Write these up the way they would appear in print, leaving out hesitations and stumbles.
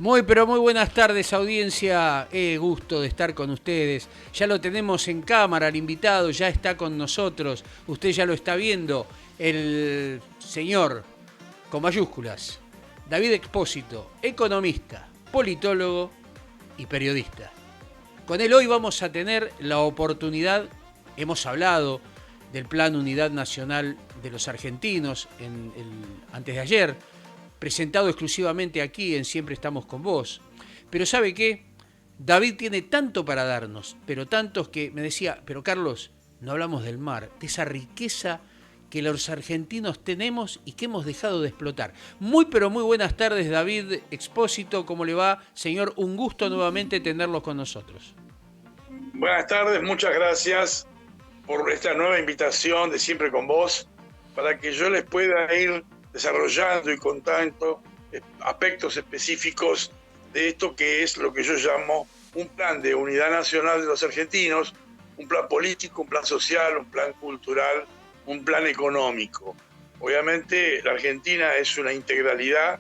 Muy, pero muy buenas tardes, audiencia. Gusto de estar con ustedes. Ya lo tenemos en cámara, el invitado ya está con nosotros. Usted ya lo está viendo. El señor, con mayúsculas, David Expósito, economista, politólogo y periodista. Con él hoy vamos a tener la oportunidad, hemos hablado del Plan Unidad Nacional de los Argentinos antes de ayer, presentado exclusivamente aquí en Siempre Estamos con Vos. Pero ¿sabe qué? David tiene tanto para darnos, pero tantos que me decía, pero Carlos, no hablamos del mar, de esa riqueza que los argentinos tenemos y que hemos dejado de explotar. Muy pero muy buenas tardes, David Expósito, ¿cómo le va? Señor, un gusto nuevamente tenerlos con nosotros. Buenas tardes, muchas gracias por esta nueva invitación de Siempre con Vos, para que yo les pueda ir desarrollando y contando aspectos específicos de esto que es lo que yo llamo un plan de unidad nacional de los argentinos, un plan político, un plan social, un plan cultural, un plan económico. Obviamente la Argentina es una integralidad,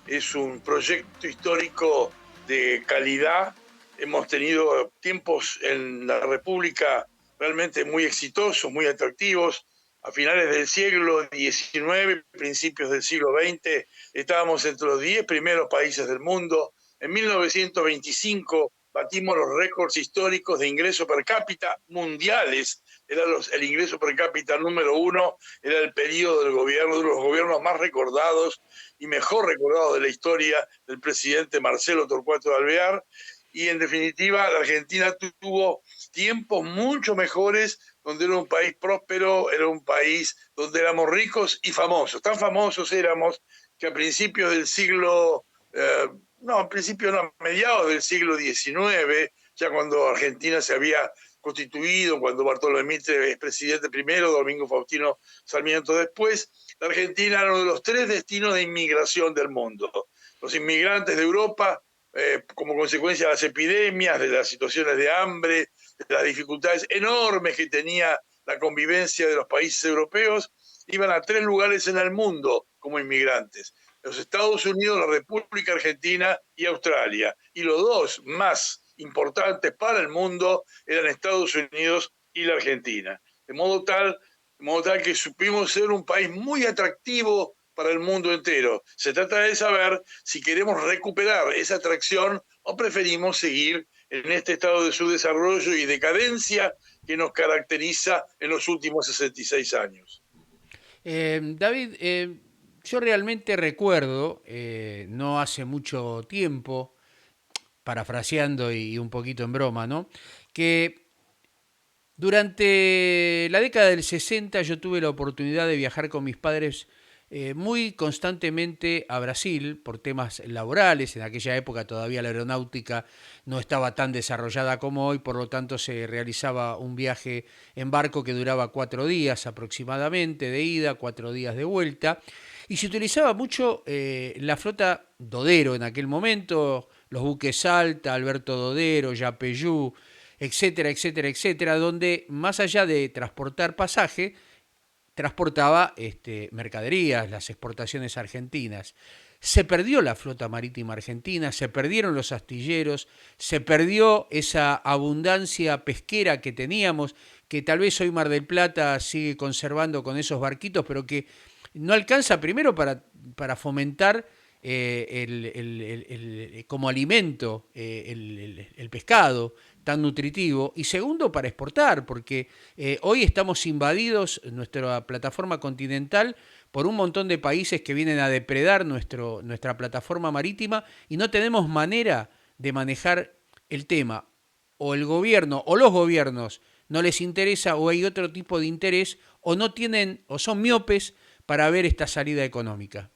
es un proyecto histórico de calidad. Hemos tenido tiempos en la República realmente muy exitosos, muy atractivos. A finales del siglo XIX, principios del siglo XX, estábamos entre los 10 primeros países del mundo. En 1925 batimos los récords históricos de ingreso per cápita mundiales. Era el ingreso per cápita número uno, era el periodo del gobierno, de los gobiernos más recordados y mejor recordado de la historia del presidente Marcelo Torcuato de Alvear. Y en definitiva, la Argentina tuvo tiempos mucho mejores, donde era un país próspero, era un país donde éramos ricos y famosos. Tan famosos éramos que a principios del siglo, no, a principios no, a mediados del siglo XIX, ya cuando Argentina se había constituido, cuando Bartolomé Mitre es presidente primero, Domingo Faustino Sarmiento después, la Argentina era uno de los 3 destinos de inmigración del mundo. Los inmigrantes de Europa, como consecuencia de las epidemias, de las situaciones de hambre, de las dificultades enormes que tenía la convivencia de los países europeos, iban a 3 lugares en el mundo como inmigrantes: los Estados Unidos, la República Argentina y Australia. Y los 2 más importantes para el mundo eran Estados Unidos y la Argentina. De modo tal que supimos ser un país muy atractivo para el mundo entero. Se trata de saber si queremos recuperar esa atracción o preferimos seguir en este estado de subdesarrollo y decadencia que nos caracteriza en los últimos 66 años. David, yo realmente recuerdo, no hace mucho tiempo, parafraseando y un poquito en broma, ¿no? Que durante la década del 60 yo tuve la oportunidad de viajar con mis padres muy constantemente a Brasil por temas laborales. En aquella época todavía la aeronáutica no estaba tan desarrollada como hoy, por lo tanto se realizaba un viaje en barco que duraba 4 días aproximadamente de ida, 4 días de vuelta. Y se utilizaba mucho la flota Dodero en aquel momento, los buques Salta, Alberto Dodero, Yapeyú, etcétera, etcétera, etcétera, donde más allá de transportar pasaje, transportaba mercaderías, las exportaciones argentinas. Se perdió la flota marítima argentina, se perdieron los astilleros, se perdió esa abundancia pesquera que teníamos, que tal vez hoy Mar del Plata sigue conservando con esos barquitos, pero que no alcanza primero para fomentar como alimento el pescado tan nutritivo, y segundo para exportar, porque hoy estamos invadidos, nuestra plataforma continental, por un montón de países que vienen a depredar nuestra plataforma marítima y no tenemos manera de manejar el tema. O el gobierno o los gobiernos no les interesa, o hay otro tipo de interés, o no tienen o son miopes para ver esta salida económica.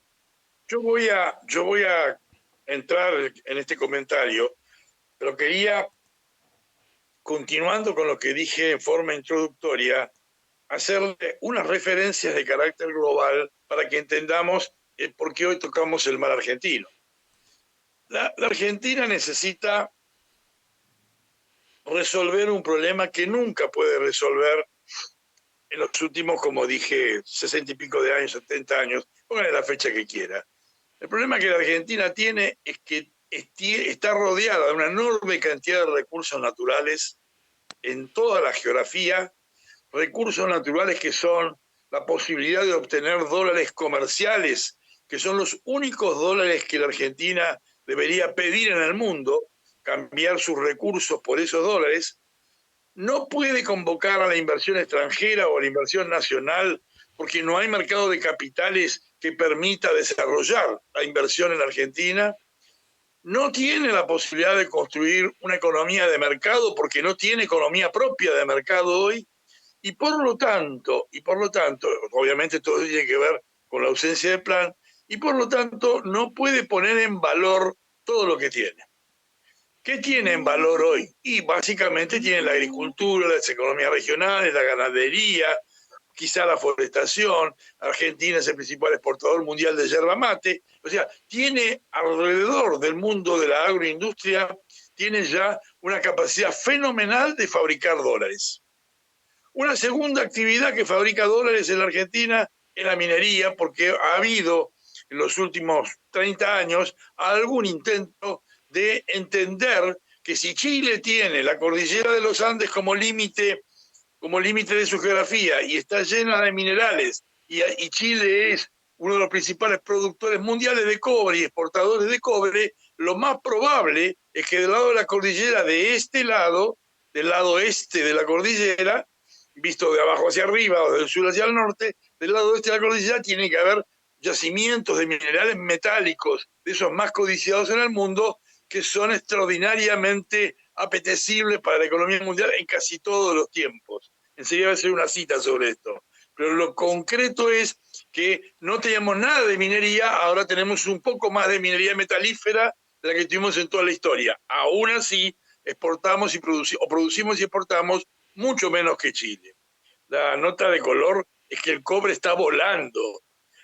Yo voy a entrar en este comentario, pero quería, continuando con lo que dije en forma introductoria, hacerle unas referencias de carácter global para que entendamos por qué hoy tocamos el mar argentino. La Argentina necesita resolver un problema que nunca puede resolver en los últimos, como dije, 60 y pico de años, 70 años, póngale la fecha que quiera. El problema que la Argentina tiene es que está rodeada de una enorme cantidad de recursos naturales en toda la geografía, recursos naturales que son la posibilidad de obtener dólares comerciales, que son los únicos dólares que la Argentina debería pedir en el mundo, cambiar sus recursos por esos dólares. No puede convocar a la inversión extranjera o a la inversión nacional porque no hay mercado de capitales que permita desarrollar la inversión en Argentina. No tiene la posibilidad de construir una economía de mercado porque no tiene economía propia de mercado hoy. Y por lo tanto, obviamente todo tiene que ver con la ausencia de plan, y por lo tanto no puede poner en valor todo lo que tiene. ¿Qué tiene en valor hoy? Y básicamente tiene la agricultura, las economías regionales, la ganadería, quizá la forestación. Argentina es el principal exportador mundial de yerba mate. O sea, tiene alrededor del mundo de la agroindustria, tiene ya una capacidad fenomenal de fabricar dólares. Una segunda actividad que fabrica dólares en la Argentina es la minería, porque ha habido en los últimos 30 años algún intento de entender que si Chile tiene la cordillera de los Andes como límite de su geografía y está llena de minerales, y Chile es uno de los principales productores mundiales de cobre y exportadores de cobre, lo más probable es que del lado de la cordillera, de este lado, del lado este de la cordillera, visto de abajo hacia arriba o del sur hacia el norte, del lado este de la cordillera tiene que haber yacimientos de minerales metálicos, de esos más codiciados en el mundo, que son extraordinariamente apetecibles para la economía mundial en casi todos los tiempos. Enseguida voy a hacer una cita sobre esto. Pero lo concreto es que no teníamos nada de minería, ahora tenemos un poco más de minería metalífera de la que tuvimos en toda la historia. Aún así, exportamos y producimos y exportamos mucho menos que Chile. La nota de color es que el cobre está volando.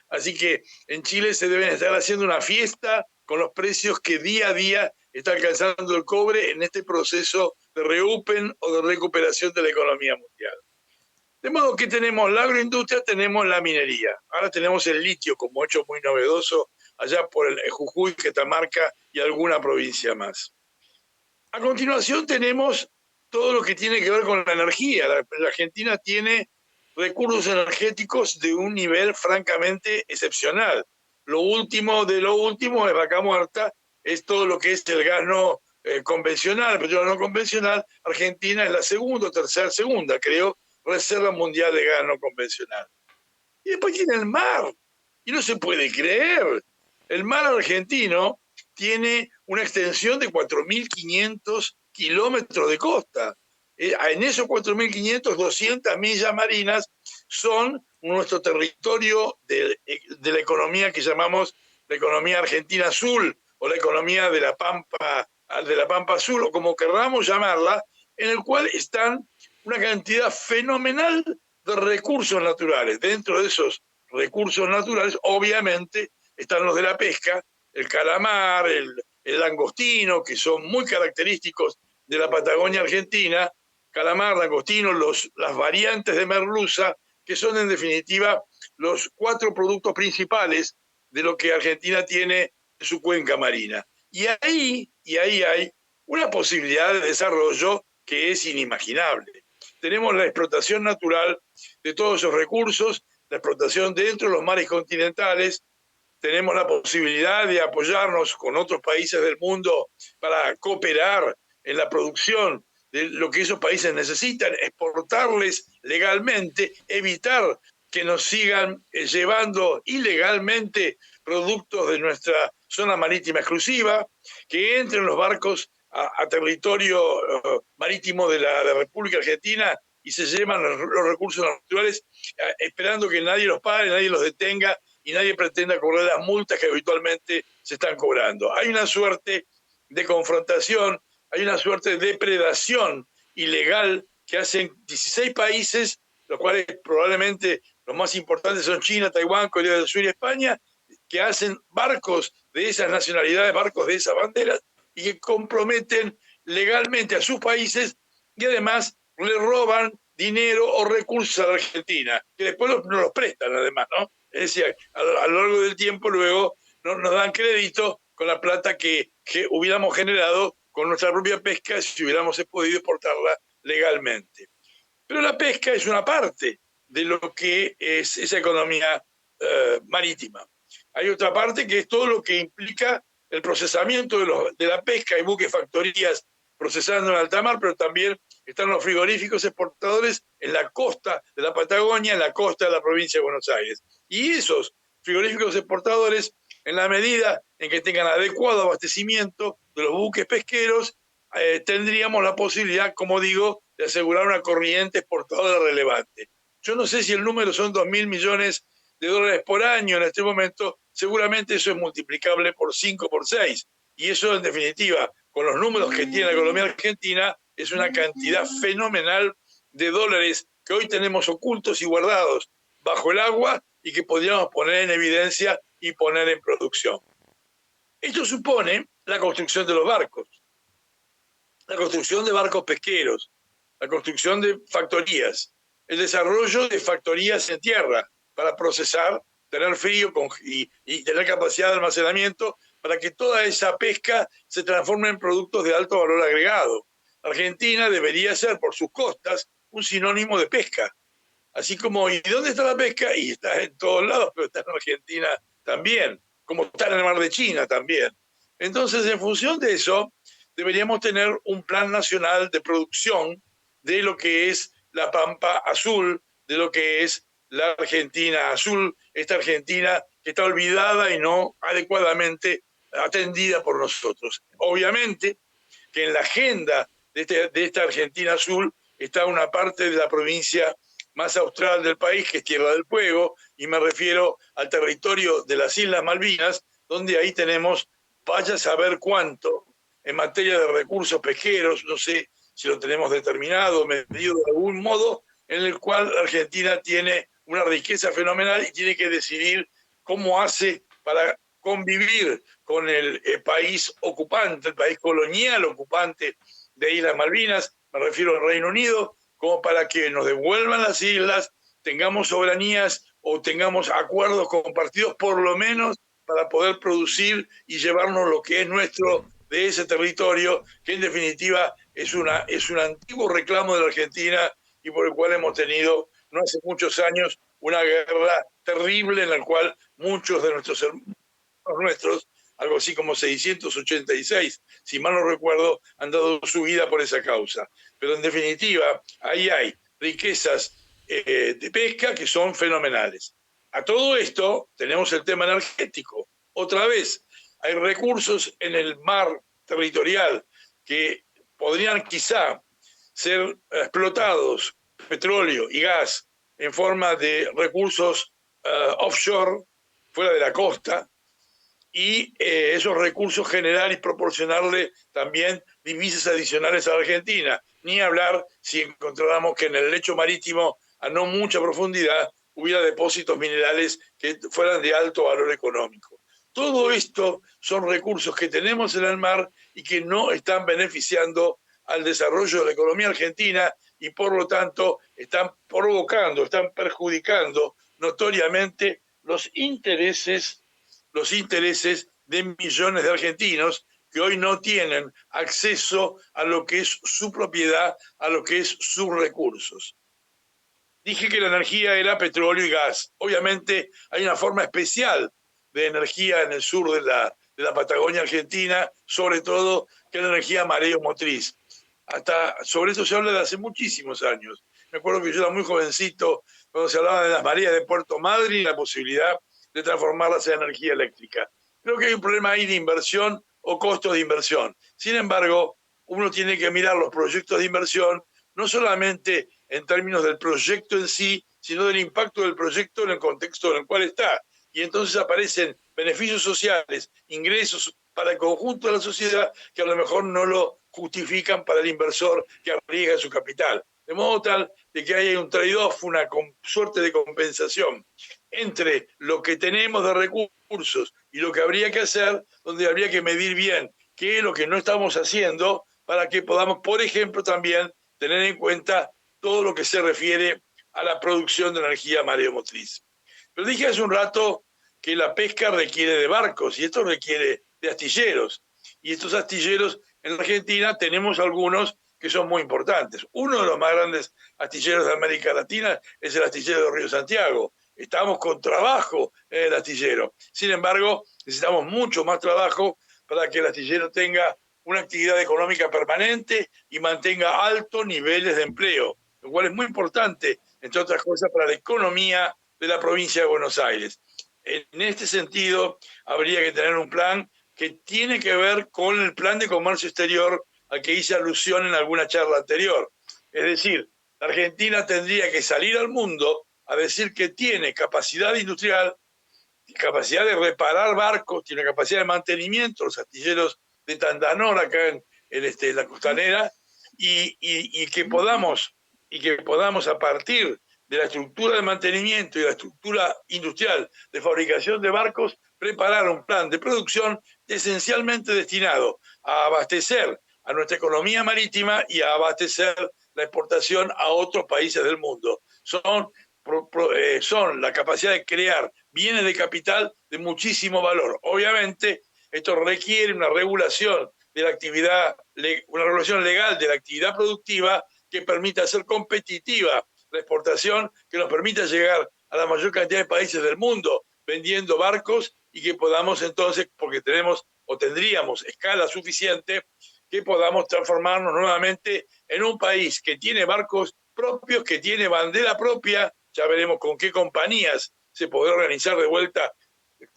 Así que en Chile se deben estar haciendo una fiesta con los precios que día a día está alcanzando el cobre en este proceso de reopen o de recuperación de la economía mundial. De modo que tenemos la agroindustria, tenemos la minería. Ahora tenemos el litio como hecho muy novedoso allá por el Jujuy, Catamarca y alguna provincia más. A continuación tenemos todo lo que tiene que ver con la energía. La Argentina tiene recursos energéticos de un nivel francamente excepcional. Lo último de lo último es Vaca Muerta, es todo lo que es el gas no convencional, petróleo no convencional. Argentina es la segunda, creo, reserva mundial de gas no convencional. Y después tiene el mar. Y no se puede creer. El mar argentino tiene una extensión de 4.500 kilómetros de costa. En esos 4.500, 200 millas marinas son nuestro territorio de la economía que llamamos la economía argentina azul o la economía de la Pampa Azul, o como querramos llamarla, en el cual están una cantidad fenomenal de recursos naturales. Dentro de esos recursos naturales, obviamente, están los de la pesca, el calamar, el langostino, que son muy característicos de la Patagonia argentina, calamar, langostino, las variantes de merluza, que son en definitiva los 4 productos principales de lo que Argentina tiene en su cuenca marina. Y ahí hay una posibilidad de desarrollo que es inimaginable. Tenemos la explotación natural de todos esos recursos, la explotación dentro de los mares continentales, tenemos la posibilidad de apoyarnos con otros países del mundo para cooperar en la producción de lo que esos países necesitan, exportarles legalmente, evitar que nos sigan llevando ilegalmente productos de nuestra zona marítima exclusiva, que entren los barcos a territorio marítimo de la República Argentina y se llevan los recursos naturales esperando que nadie los pague, nadie los detenga y nadie pretenda cobrar las multas que habitualmente se están cobrando. Hay una suerte de confrontación, hay una suerte de depredación ilegal que hacen 16 países, los cuales probablemente los más importantes son China, Taiwán, Corea del Sur y España, que hacen barcos de esas nacionalidades, barcos de esas banderas, y que comprometen legalmente a sus países y además le roban dinero o recursos a la Argentina, que después nos los prestan además, ¿no? Es decir, a lo largo del tiempo luego nos dan crédito con la plata que hubiéramos generado con nuestra propia pesca si hubiéramos podido exportarla legalmente. Pero la pesca es una parte de lo que es esa economía marítima. Hay otra parte que es todo lo que implica el procesamiento de la pesca. Hay buques, factorías procesando en alta mar, pero también están los frigoríficos exportadores en la costa de la Patagonia, en la costa de la provincia de Buenos Aires. Y esos frigoríficos exportadores, en la medida en que tengan adecuado abastecimiento de los buques pesqueros, tendríamos la posibilidad, como digo, de asegurar una corriente exportadora relevante. Yo no sé si el número son 2.000 millones de dólares por año en este momento, seguramente eso es multiplicable por 5, por 6. Y eso, en definitiva, con los números que tiene la economía argentina, es una cantidad fenomenal de dólares que hoy tenemos ocultos y guardados bajo el agua y que podríamos poner en evidencia y poner en producción. Esto supone la construcción de los barcos, la construcción de barcos pesqueros, la construcción de factorías, el desarrollo de factorías en tierra para procesar, tener frío y tener capacidad de almacenamiento para que toda esa pesca se transforme en productos de alto valor agregado. Argentina debería ser, por sus costas, un sinónimo de pesca. Así como, ¿y dónde está la pesca? Y está en todos lados, pero está en Argentina también, como está en el Mar de China también. Entonces, en función de eso, deberíamos tener un plan nacional de producción de lo que es la Pampa Azul, de lo que es la Argentina Azul, esta Argentina que está olvidada y no adecuadamente atendida por nosotros. Obviamente que en la agenda de esta Argentina Azul está una parte de la provincia más austral del país, que es Tierra del Fuego, y me refiero al territorio de las Islas Malvinas, donde ahí tenemos, vaya a saber cuánto, en materia de recursos pesqueros, no sé si lo tenemos determinado, medido de algún modo, en el cual Argentina tiene una riqueza fenomenal y tiene que decidir cómo hace para convivir con el país ocupante, el país colonial ocupante de Islas Malvinas, me refiero al Reino Unido, como para que nos devuelvan las islas, tengamos soberanías o tengamos acuerdos compartidos, por lo menos para poder producir y llevarnos lo que es nuestro de ese territorio, que en definitiva es un antiguo reclamo de la Argentina y por el cual hemos tenido, no hace muchos años, una guerra terrible en la cual muchos de nuestros hermanos, algo así como 686, si mal no recuerdo, han dado su vida por esa causa. Pero en definitiva, ahí hay riquezas de pesca que son fenomenales. A todo esto tenemos el tema energético. Otra vez, hay recursos en el mar territorial que podrían quizá ser explotados, petróleo y gas, en forma de recursos offshore, fuera de la costa, y esos recursos generar y proporcionarle también divisas adicionales a la Argentina. Ni hablar si encontráramos que en el lecho marítimo, a no mucha profundidad, hubiera depósitos minerales que fueran de alto valor económico. Todo esto son recursos que tenemos en el mar y que no están beneficiando al desarrollo de la economía argentina y por lo tanto están provocando, están perjudicando notoriamente los intereses de millones de argentinos que hoy no tienen acceso a lo que es su propiedad, a lo que es sus recursos. Dije que la energía era petróleo y gas. Obviamente hay una forma especial de energía en el sur de la Patagonia Argentina, sobre todo que es la energía mareomotriz. Hasta sobre eso se habla de hace muchísimos años. Me acuerdo que yo era muy jovencito cuando se hablaba de las mareas de Puerto Madryn y la posibilidad de transformarlas en energía eléctrica. Creo que hay un problema ahí de inversión o costo de inversión. Sin embargo, uno tiene que mirar los proyectos de inversión no solamente en términos del proyecto en sí, sino del impacto del proyecto en el contexto en el cual está. Y entonces aparecen beneficios sociales, ingresos para el conjunto de la sociedad que a lo mejor no lo justifican para el inversor que arriesga su capital. De modo tal de que haya un trade-off, una suerte de compensación entre lo que tenemos de recursos y lo que habría que hacer, donde habría que medir bien qué es lo que no estamos haciendo para que podamos, por ejemplo, también tener en cuenta todo lo que se refiere a la producción de energía mareomotriz. Pero dije hace un rato que la pesca requiere de barcos y esto requiere de astilleros. Y estos astilleros en Argentina tenemos algunos que son muy importantes. Uno de los más grandes astilleros de América Latina es el astillero de Río Santiago. Estamos con trabajo en el astillero. Sin embargo, necesitamos mucho más trabajo para que el astillero tenga una actividad económica permanente y mantenga altos niveles de empleo, lo cual es muy importante, entre otras cosas, para la economía de la provincia de Buenos Aires. En este sentido, habría que tener un plan que tiene que ver con el plan de comercio exterior al que hice alusión en alguna charla anterior. Es decir, la Argentina tendría que salir al mundo a decir que tiene capacidad industrial, capacidad de reparar barcos, tiene capacidad de mantenimiento, los astilleros de Tandanor acá en la costanera, y que podamos a partir de la estructura de mantenimiento y la estructura industrial de fabricación de barcos, preparar un plan de producción esencialmente destinado a abastecer a nuestra economía marítima y a abastecer la exportación a otros países del mundo. Son la capacidad de crear bienes de capital de muchísimo valor. Obviamente, esto requiere una regulación de la actividad, una regulación legal de la actividad productiva que permita ser competitiva la exportación, que nos permita llegar a la mayor cantidad de países del mundo vendiendo barcos y que podamos entonces, porque tenemos o tendríamos escala suficiente, que podamos transformarnos nuevamente en un país que tiene barcos propios, que tiene bandera propia. Ya veremos con qué compañías se podrá organizar de vuelta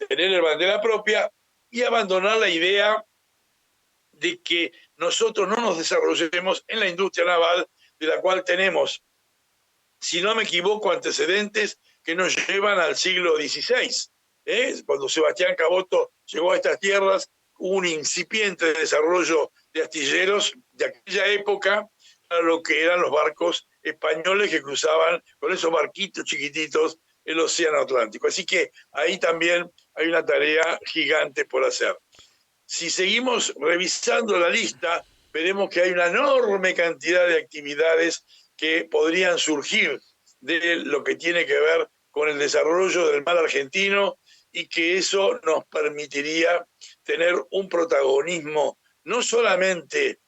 tener bandera propia y abandonar la idea de que nosotros no nos desarrollemos en la industria naval, de la cual tenemos, si no me equivoco, antecedentes que nos llevan al siglo XVI. Cuando Sebastián Caboto llegó a estas tierras, hubo un incipiente desarrollo de astilleros de aquella época para lo que eran los barcos españoles que cruzaban con esos barquitos chiquititos el Océano Atlántico. Así que ahí también hay una tarea gigante por hacer. Si seguimos revisando la lista, veremos que hay una enorme cantidad de actividades que podrían surgir de lo que tiene que ver con el desarrollo del mar argentino y que eso nos permitiría tener un protagonismo no solamente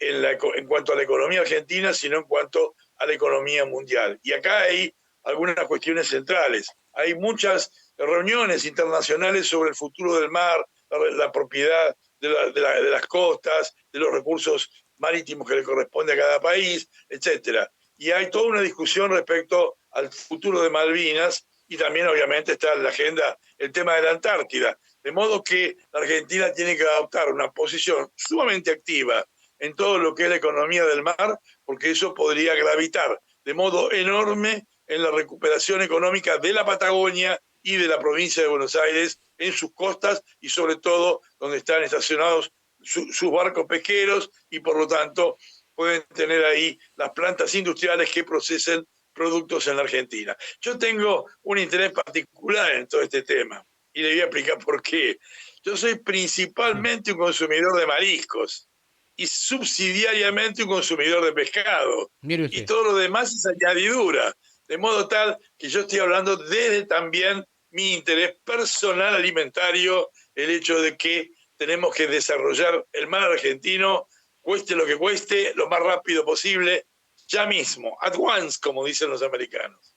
en cuanto a la economía argentina, sino en cuanto a la economía mundial. Y acá hay algunas cuestiones centrales. Hay muchas reuniones internacionales sobre el futuro del mar, la propiedad de las costas, de los recursos marítimos que le corresponde a cada país, etcétera. Y hay toda una discusión respecto al futuro de Malvinas y también obviamente está en la agenda el tema de la Antártida. De modo que la Argentina tiene que adoptar una posición sumamente activa en todo lo que es la economía del mar, porque eso podría gravitar de modo enorme en la recuperación económica de la Patagonia y de la provincia de Buenos Aires en sus costas y sobre todo donde están estacionados sus barcos pesqueros y por lo tanto pueden tener ahí las plantas industriales que procesen productos en la Argentina. Yo tengo un interés particular en todo este tema y le voy a explicar por qué. Yo soy principalmente un consumidor de mariscos y subsidiariamente un consumidor de pescado. Mire Y usted. todo lo demás es añadidura. De modo tal que yo estoy hablando desde también mi interés personal alimentario, el hecho de que tenemos que desarrollar el mar argentino, cueste lo que cueste, lo más rápido posible, ya mismo, at once, como dicen los americanos.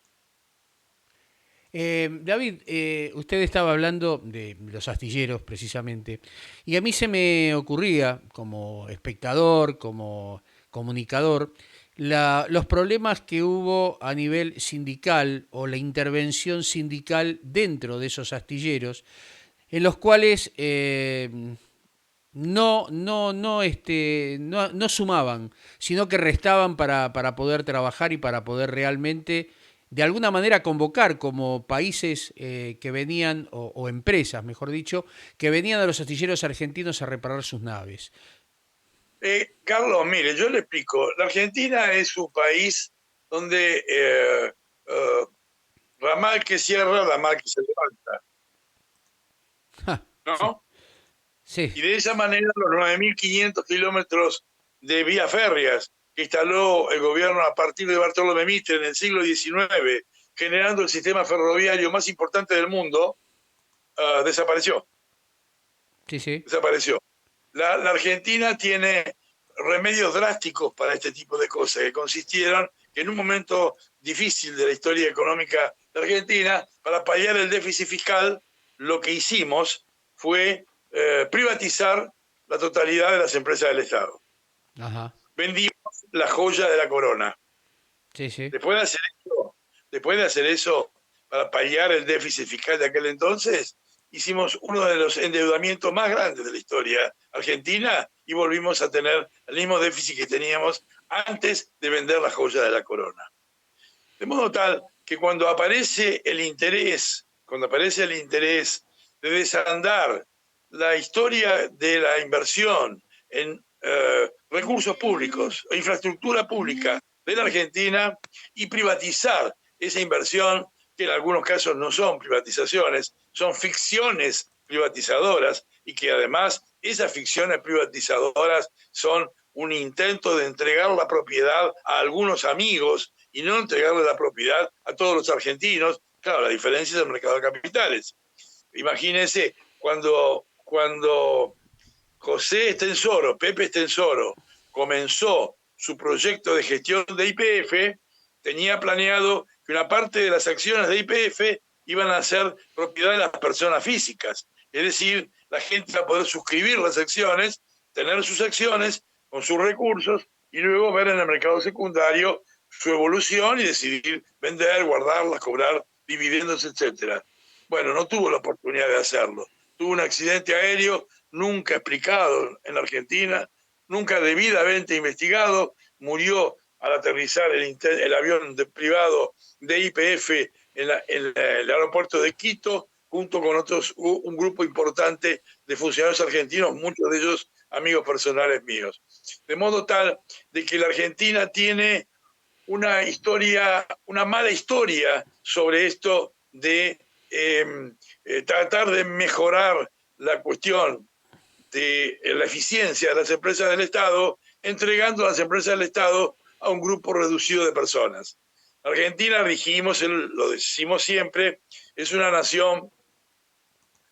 David, usted estaba hablando de los astilleros precisamente, y a mí se me ocurría, como espectador, como comunicador, los problemas que hubo a nivel sindical o la intervención sindical dentro de esos astilleros, en los cuales no sumaban, sino que restaban para poder trabajar y para poder realmente, de alguna manera, convocar como países que venían, o empresas, mejor dicho, que venían a los astilleros argentinos a reparar sus naves. Carlos, mire, yo le explico. La Argentina es un país donde ramal que cierra, ramal que se levanta, Ja, sí, ¿no? sí, Y de esa manera los 9.500 kilómetros de vías férreas que instaló el gobierno a partir de Bartolomé Mitre en el siglo XIX, generando el sistema ferroviario más importante del mundo, desapareció. Sí, sí. Desapareció. La Argentina tiene remedios drásticos para este tipo de cosas, que consistieron que en un momento difícil de la historia económica de Argentina, para paliar el déficit fiscal, lo que hicimos fue privatizar la totalidad de las empresas del Estado. Ajá. Vendimos la joya de la corona. Sí, sí. Después de hacer eso, después de hacer eso para paliar el déficit fiscal de aquel entonces, hicimos uno de los endeudamientos más grandes de la historia argentina y volvimos a tener el mismo déficit que teníamos antes de vender la joya de la corona. De modo tal que cuando aparece el interés de desandar la historia de la inversión en recursos públicos, infraestructura pública de la Argentina y privatizar esa inversión, que en algunos casos no son privatizaciones, son ficciones privatizadoras y que además esas ficciones privatizadoras son un intento de entregar la propiedad a algunos amigos y no entregarle la propiedad a todos los argentinos. Claro, la diferencia es el mercado de capitales. Imagínense, cuando José Estensoro, Pepe Estensoro, comenzó su proyecto de gestión de YPF, tenía planeado que una parte de las acciones de YPF iban a ser propiedad de las personas físicas. Es decir, la gente va a poder suscribir las acciones, tener sus acciones con sus recursos y luego ver en el mercado secundario su evolución y decidir vender, guardarlas, cobrar dividendos, etcétera. Bueno, no tuvo la oportunidad de hacerlo. Tuvo un accidente aéreo nunca explicado en la Argentina, nunca debidamente investigado, murió al aterrizar el avión privado de YPF en el aeropuerto de Quito, junto con un grupo importante de funcionarios argentinos, muchos de ellos amigos personales míos. De modo tal de que la Argentina tiene una historia, una mala historia sobre esto de tratar de mejorar la cuestión de la eficiencia de las empresas del Estado, entregando las empresas del Estado a un grupo reducido de personas. Argentina, dijimos, lo decimos siempre, es una nación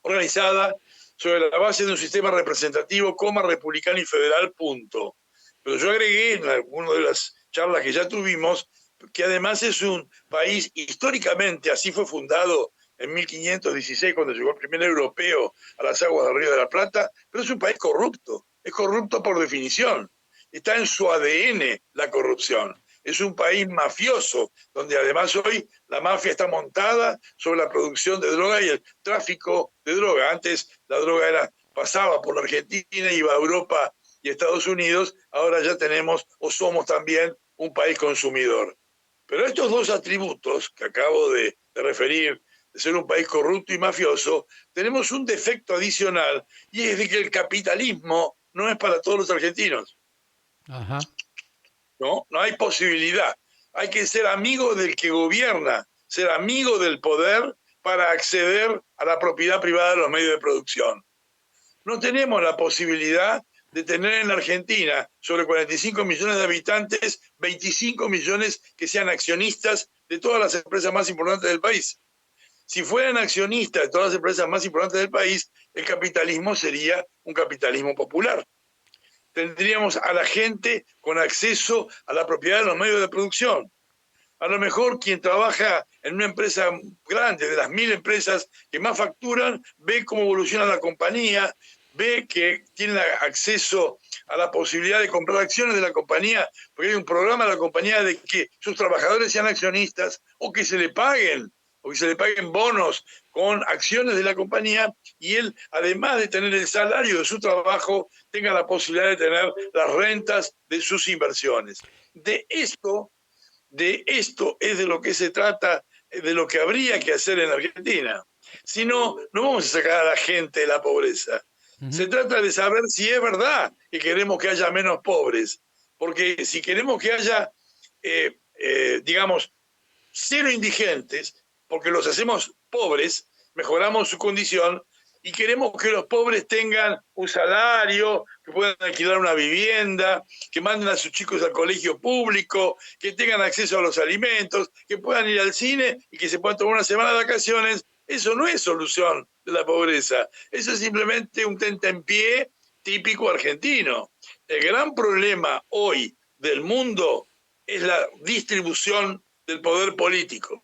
organizada sobre la base de un sistema representativo, republicano y federal, punto. Pero yo agregué en alguna de las charlas que ya tuvimos que además es un país históricamente, así fue fundado en 1516 cuando llegó el primer europeo a las aguas del Río de la Plata, pero es un país corrupto, es corrupto por definición, está en su ADN la corrupción. Es un país mafioso, donde además hoy la mafia está montada sobre la producción de droga y el tráfico de droga. Antes la droga pasaba por la Argentina, iba a Europa y Estados Unidos, ahora ya tenemos o somos también un país consumidor. Pero estos dos atributos que acabo de referir, de ser un país corrupto y mafioso, tenemos un defecto adicional y es de que el capitalismo no es para todos los argentinos. Ajá. ¿No? No hay posibilidad. Hay que ser amigo del que gobierna, ser amigo del poder para acceder a la propiedad privada de los medios de producción. No tenemos la posibilidad de tener en la Argentina, sobre 45 millones de habitantes, 25 millones que sean accionistas de todas las empresas más importantes del país. Si fueran accionistas de todas las empresas más importantes del país, el capitalismo sería un capitalismo popular. Tendríamos a la gente con acceso a la propiedad de los medios de producción. A lo mejor quien trabaja en una empresa grande, de las 1000 empresas que más facturan, ve cómo evoluciona la compañía, ve que tiene acceso a la posibilidad de comprar acciones de la compañía, porque hay un programa de la compañía de que sus trabajadores sean accionistas o que se le paguen bonos con acciones de la compañía y él, además de tener el salario de su trabajo, tenga la posibilidad de tener las rentas de sus inversiones. De esto es de lo que se trata, de lo que habría que hacer en Argentina. Si no, no vamos a sacar a la gente de la pobreza. Se trata de saber si es verdad que queremos que haya menos pobres, porque si queremos que haya, digamos, cero indigentes, porque los hacemos pobres, mejoramos su condición y queremos que los pobres tengan un salario, que puedan alquilar una vivienda, que manden a sus chicos al colegio público, que tengan acceso a los alimentos, que puedan ir al cine y que se puedan tomar una semana de vacaciones. Eso no es solución de la pobreza. Eso es simplemente un tentempié típico argentino. El gran problema hoy del mundo es la distribución del poder político.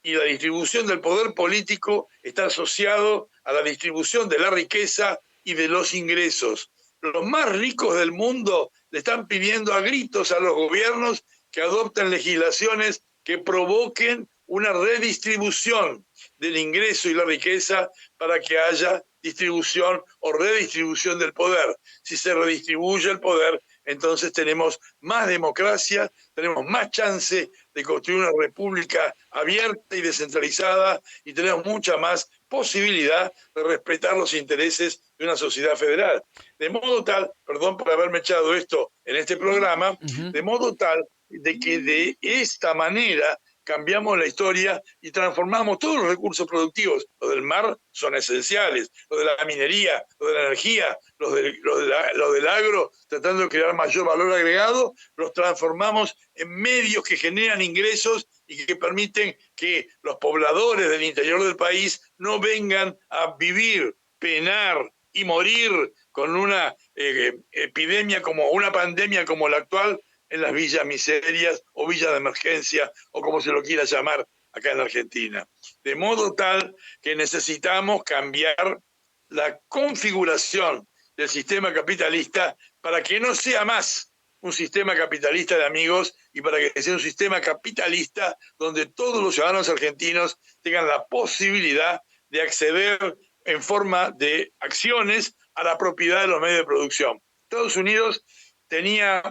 Y la distribución del poder político está asociado a la distribución de la riqueza y de los ingresos. Los más ricos del mundo le están pidiendo a gritos a los gobiernos que adopten legislaciones que provoquen una redistribución del ingreso y la riqueza para que haya distribución o redistribución del poder. Si se redistribuye el poder, entonces tenemos más democracia, tenemos más chance de construir una república abierta y descentralizada y tenemos mucha más posibilidad de respetar los intereses de una sociedad federal. De modo tal, perdón por haberme echado esto en este programa, de modo tal de que de esta manera cambiamos la historia y transformamos todos los recursos productivos. Los del mar son esenciales, los de la minería, los de la energía, los del agro, tratando de crear mayor valor agregado, los transformamos en medios que generan ingresos y que permiten que los pobladores del interior del país no vengan a vivir, penar y morir con una epidemia como una pandemia como la actual en las villas miserias o villas de emergencia o como se lo quiera llamar acá en la Argentina. De modo tal que necesitamos cambiar la configuración del sistema capitalista para que no sea más un sistema capitalista de amigos y para que sea un sistema capitalista donde todos los ciudadanos argentinos tengan la posibilidad de acceder en forma de acciones a la propiedad de los medios de producción. Estados Unidos tenía,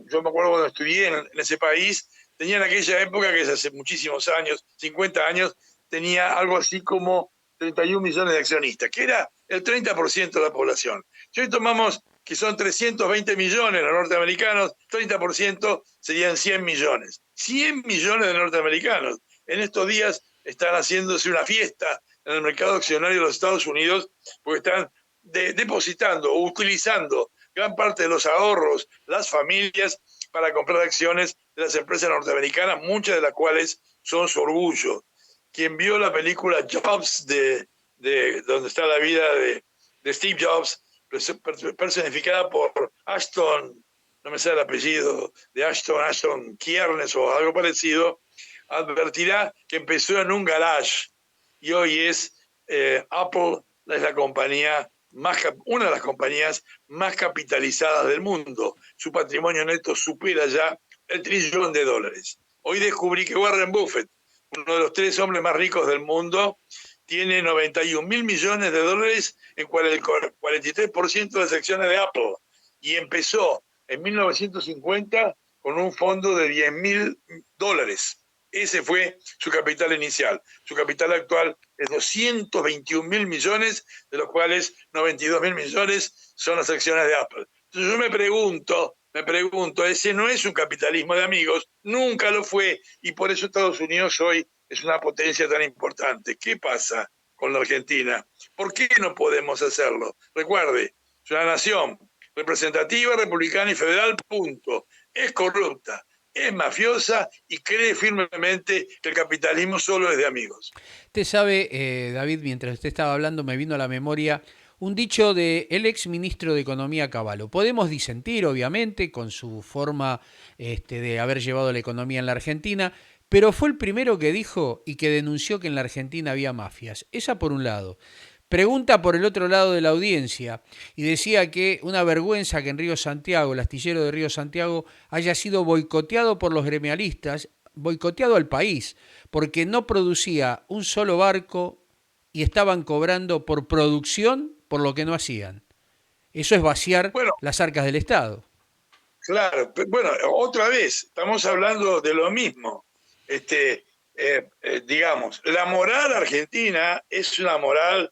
yo me acuerdo cuando estudié en ese país, tenía en aquella época, que es hace muchísimos años, 50 años, tenía algo así como 31 millones de accionistas, que era el 30% de la población. Si hoy tomamos que son 320 millones los norteamericanos, 30% serían 100 millones. 100 millones de norteamericanos. En estos días están haciéndose una fiesta en el mercado accionario de los Estados Unidos porque están depositando o utilizando gran parte de los ahorros, las familias, para comprar acciones de las empresas norteamericanas, muchas de las cuales son su orgullo. Quien vio la película Jobs, donde está la vida de Steve Jobs, personificada por Ashton, no me sale el apellido, de Ashton Kiernes o algo parecido, advertirá que empezó en un garage y hoy es Apple, es la compañía una de las compañías más capitalizadas del mundo. Su patrimonio neto supera ya el $1 trillón. Hoy descubrí que Warren Buffett, uno de los 3 hombres más ricos del mundo, tiene 91.000 millones de dólares en el 43% de las acciones de Apple. Y empezó en 1950 con un fondo de $10.000. Ese fue su capital inicial. Su capital actual es 221.000 millones, de los cuales 92.000 millones son las acciones de Apple. Entonces yo me pregunto, ese no es un capitalismo de amigos, nunca lo fue, y por eso Estados Unidos hoy es una potencia tan importante. ¿Qué pasa con la Argentina? ¿Por qué no podemos hacerlo? Recuerde, es una nación representativa, republicana y federal, punto. Es corrupta, es mafiosa y cree firmemente que el capitalismo solo es de amigos. Usted sabe, David, mientras usted estaba hablando me vino a la memoria un dicho del ex ministro de Economía Cavallo. Podemos disentir, obviamente, con su forma de haber llevado la economía en la Argentina, pero fue el primero que dijo y que denunció que en la Argentina había mafias. Esa por un lado. Pregunta por el otro lado de la audiencia y decía que una vergüenza que en Río Santiago, el astillero de Río Santiago, haya sido boicoteado por los gremialistas, boicoteado al país, porque no producía un solo barco y estaban cobrando por producción por lo que no hacían. Eso es vaciar Bueno, las arcas del Estado. claro, bueno, otra vez, estamos hablando de lo mismo. Digamos, la moral argentina es una moral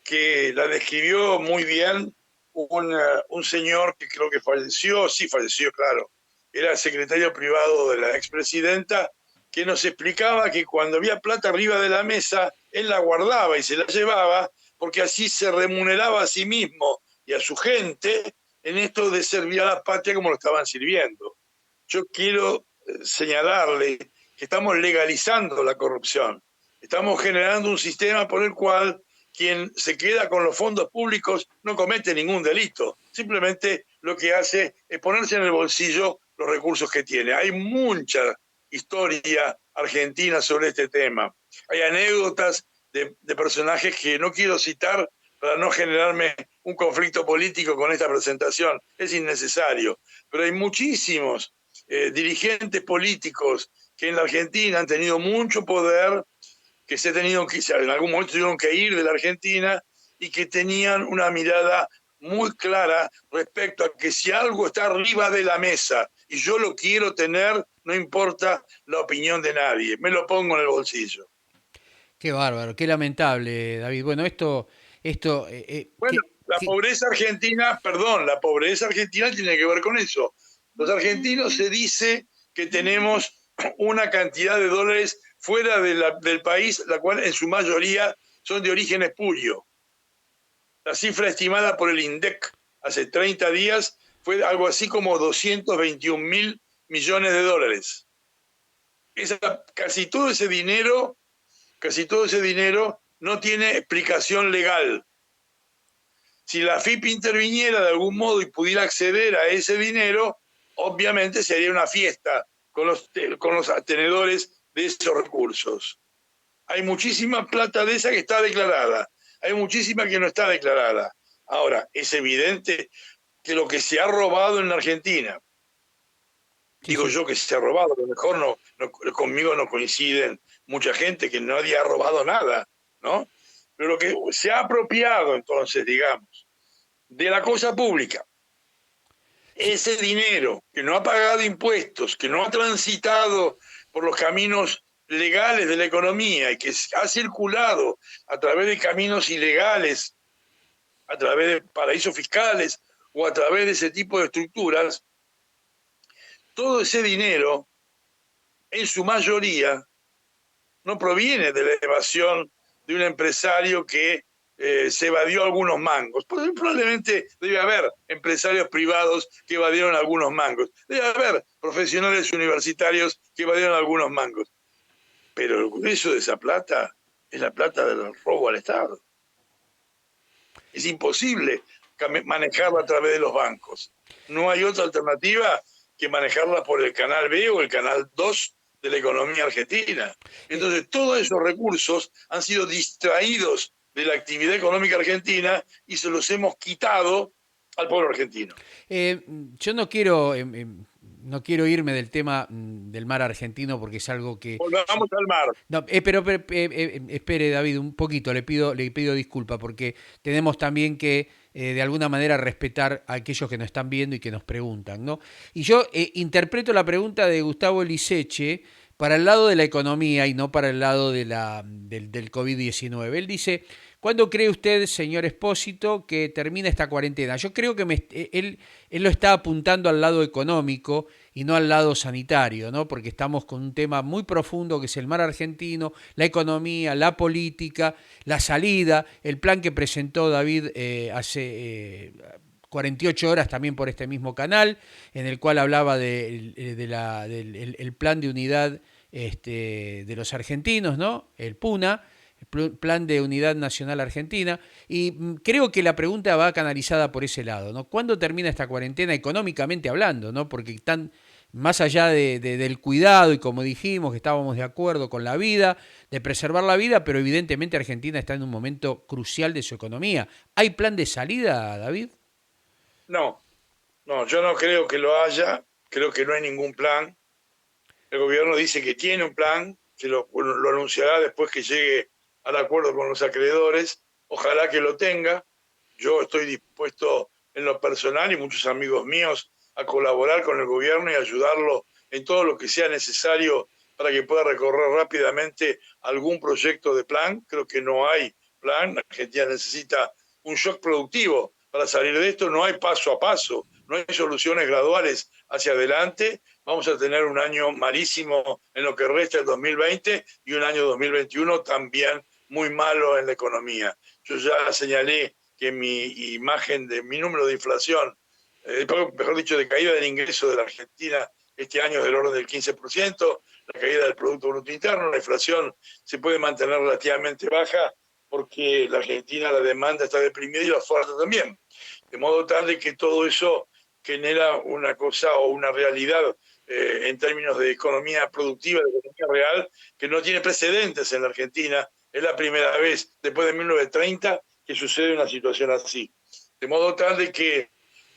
que la describió muy bien un señor que creo que falleció, sí falleció, claro, era el secretario privado de la expresidenta, que nos explicaba que cuando había plata arriba de la mesa, él la guardaba y se la llevaba, porque así se remuneraba a sí mismo y a su gente en esto de servir a la patria como lo estaban sirviendo. Yo quiero señalarle que estamos legalizando la corrupción, estamos generando un sistema por el cual quien se queda con los fondos públicos no comete ningún delito, simplemente lo que hace es ponerse en el bolsillo los recursos que tiene. Hay mucha historia argentina sobre este tema. Hay anécdotas de personajes que no quiero citar para no generarme un conflicto político con esta presentación. Es innecesario. Pero hay muchísimos dirigentes políticos que en la Argentina han tenido mucho poder, que en algún momento tuvieron que ir de la Argentina y que tenían una mirada muy clara respecto a que si algo está arriba de la mesa y yo lo quiero tener, no importa la opinión de nadie, me lo pongo en el bolsillo. Qué bárbaro, qué lamentable, David. Bueno, Bueno, la pobreza argentina, perdón, la pobreza argentina tiene que ver con eso. Los argentinos se dice que tenemos una cantidad de dólares fuera del país, la cual en su mayoría son de origen espurio. La cifra estimada por el INDEC hace 30 días fue algo así como 221.000 millones de dólares. Casi todo ese dinero no tiene explicación legal. Si la FIP interviniera de algún modo y pudiera acceder a ese dinero, obviamente sería una fiesta con los tenedores de esos recursos. Hay muchísima plata de esa que está declarada, hay muchísima que no está declarada. Ahora, es evidente que lo que se ha robado en la Argentina, digo yo que se ha robado, a lo mejor conmigo no coinciden mucha gente que nadie ha robado nada, ¿no? Pero lo que se ha apropiado, entonces, digamos, de la cosa pública, ese dinero que no ha pagado impuestos, que no ha transitado por los caminos legales de la economía y que ha circulado a través de caminos ilegales, a través de paraísos fiscales o a través de ese tipo de estructuras, todo ese dinero, en su mayoría, no proviene de la evasión de un empresario que se evadió algunos mangos. Probablemente debe haber empresarios privados que evadieron algunos mangos. Debe haber profesionales universitarios que evadieron algunos mangos. Pero el grueso de esa plata es la plata del robo al Estado. Es imposible manejarla a través de los bancos. No hay otra alternativa que manejarla por el canal B o el canal 2 de la economía argentina. Entonces, todos esos recursos han sido distraídos de la actividad económica argentina y se los hemos quitado al pueblo argentino. Yo no quiero irme del tema del mar argentino porque es algo que... Volvamos al mar. No, espere, David, un poquito, le pido disculpa porque tenemos también que de alguna manera respetar a aquellos que nos están viendo y que nos preguntan, ¿no? Y yo interpreto la pregunta de Gustavo Liceche para el lado de la economía y no para el lado del COVID-19. Él dice, ¿cuándo cree usted, señor Espósito, que termina esta cuarentena? Yo creo que él lo está apuntando al lado económico y no al lado sanitario, ¿no? Porque estamos con un tema muy profundo que es el mar argentino, la economía, la política, la salida, el plan que presentó David hace 48 horas también por este mismo canal, en el cual hablaba del plan de unidad de los argentinos, ¿no? El PUNA, el Plan de Unidad Nacional Argentina, y creo que la pregunta va canalizada por ese lado, ¿no? ¿Cuándo termina esta cuarentena económicamente hablando, ¿no? Porque están más allá del cuidado y como dijimos que estábamos de acuerdo con la vida, de preservar la vida, pero evidentemente Argentina está en un momento crucial de su economía. ¿Hay plan de salida, David? No, yo no creo que lo haya, creo que no hay ningún plan. El gobierno dice que tiene un plan, que lo anunciará después que llegue al acuerdo con los acreedores. Ojalá que lo tenga. Yo estoy dispuesto en lo personal y muchos amigos míos a colaborar con el gobierno y ayudarlo en todo lo que sea necesario para que pueda recorrer rápidamente algún proyecto de plan. Creo que no hay plan. Argentina necesita un shock productivo para salir de esto. No hay paso a paso, no hay soluciones graduales hacia adelante. Vamos a tener un año malísimo en lo que resta del 2020 y un año 2021 también muy malo en la economía. Yo ya señalé que mi imagen de mi número de inflación, mejor dicho, de caída del ingreso de la Argentina este año es del orden del 15%, la caída del Producto Bruto Interno, la inflación se puede mantener relativamente baja porque la Argentina, la demanda está deprimida y la oferta también. De modo tal de que todo eso genera una cosa o una realidad en términos de economía productiva, de economía real, que no tiene precedentes en la Argentina. Es la primera vez después de 1930 que sucede una situación así. De modo tal de que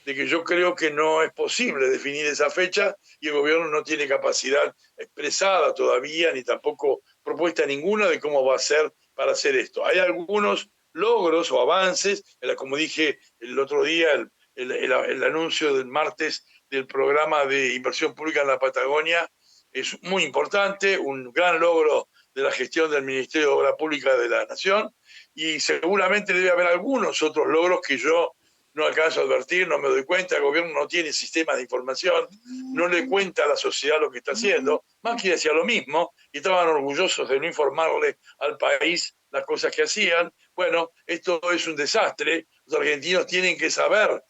yo creo que no es posible definir esa fecha y el gobierno no tiene capacidad expresada todavía, ni tampoco propuesta ninguna de cómo va a ser para hacer esto. Hay algunos logros o avances, como dije el otro día, el anuncio del martes del programa de inversión pública en la Patagonia es muy importante, un gran logro de la gestión del Ministerio de Obra Pública de la Nación, y seguramente debe haber algunos otros logros que yo no alcanzo a advertir, no me doy cuenta. El gobierno no tiene sistemas de información, no le cuenta a la sociedad lo que está haciendo. Macri hacía lo mismo y estaban orgullosos de no informarle al país las cosas que hacían. Bueno, esto es un desastre. Los argentinos tienen que saber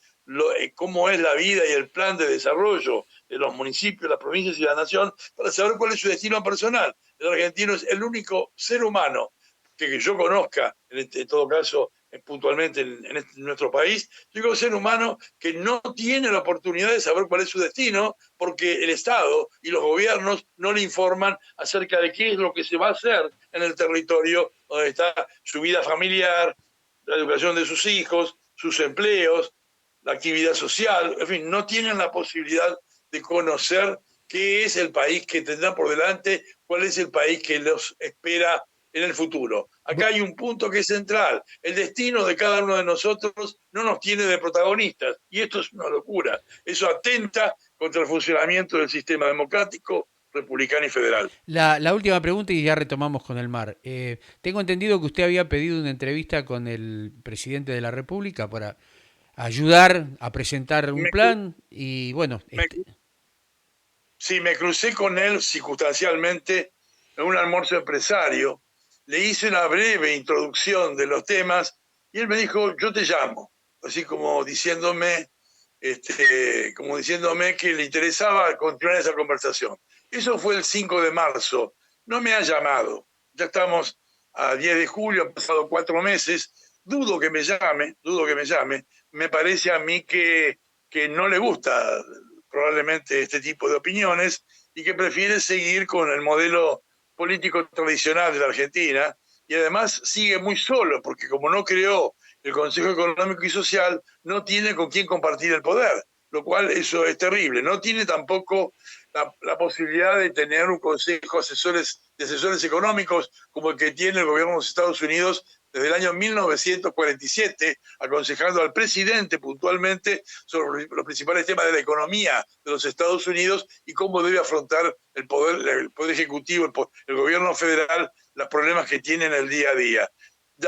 cómo es la vida y el plan de desarrollo de los municipios, las provincias y la nación para saber cuál es su destino personal. El argentino es el único ser humano que yo conozca, en todo caso, puntualmente en nuestro país, yo digo ser humano que no tiene la oportunidad de saber cuál es su destino porque el Estado y los gobiernos no le informan acerca de qué es lo que se va a hacer en el territorio donde está su vida familiar, la educación de sus hijos, sus empleos, la actividad social, en fin, no tienen la posibilidad de conocer qué es el país que tendrán por delante, cuál es el país que los espera en el futuro. Acá hay un punto que es central. El destino de cada uno de nosotros no nos tiene de protagonistas. Y esto es una locura. Eso atenta contra el funcionamiento del sistema democrático, republicano y federal. La última pregunta y ya retomamos con el mar. Tengo entendido que usted había pedido una entrevista con el presidente de la República para ayudar a presentar un Me, plan y bueno, me, sí, me crucé con él circunstancialmente en un almuerzo empresario. Le hice una breve introducción de los temas y él me dijo, yo te llamo, así como diciéndome que le interesaba continuar esa conversación. Eso fue el 5 de marzo. No me ha llamado. Ya estamos a 10 de julio, han pasado 4 meses. Dudo que me llame, dudo que me llame. Me parece a mí que no le gusta probablemente este tipo de opiniones y que prefiere seguir con el modelo político tradicional de la Argentina y además sigue muy solo porque como no creó el Consejo Económico y Social, no tiene con quién compartir el poder, lo cual eso es terrible. No tiene tampoco la posibilidad de tener un consejo de asesores económicos como el que tiene el gobierno de los Estados Unidos desde el año 1947, aconsejando al presidente puntualmente sobre los principales temas de la economía de los Estados Unidos y cómo debe afrontar el poder ejecutivo, el gobierno federal, los problemas que tienen el día a día.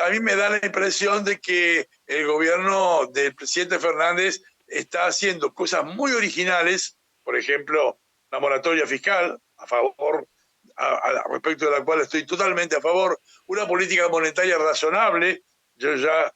A mí me da la impresión de que el gobierno del presidente Fernández está haciendo cosas muy originales, por ejemplo, la moratoria fiscal, a favor, respecto de la cual estoy totalmente a favor, una política monetaria razonable. Yo ya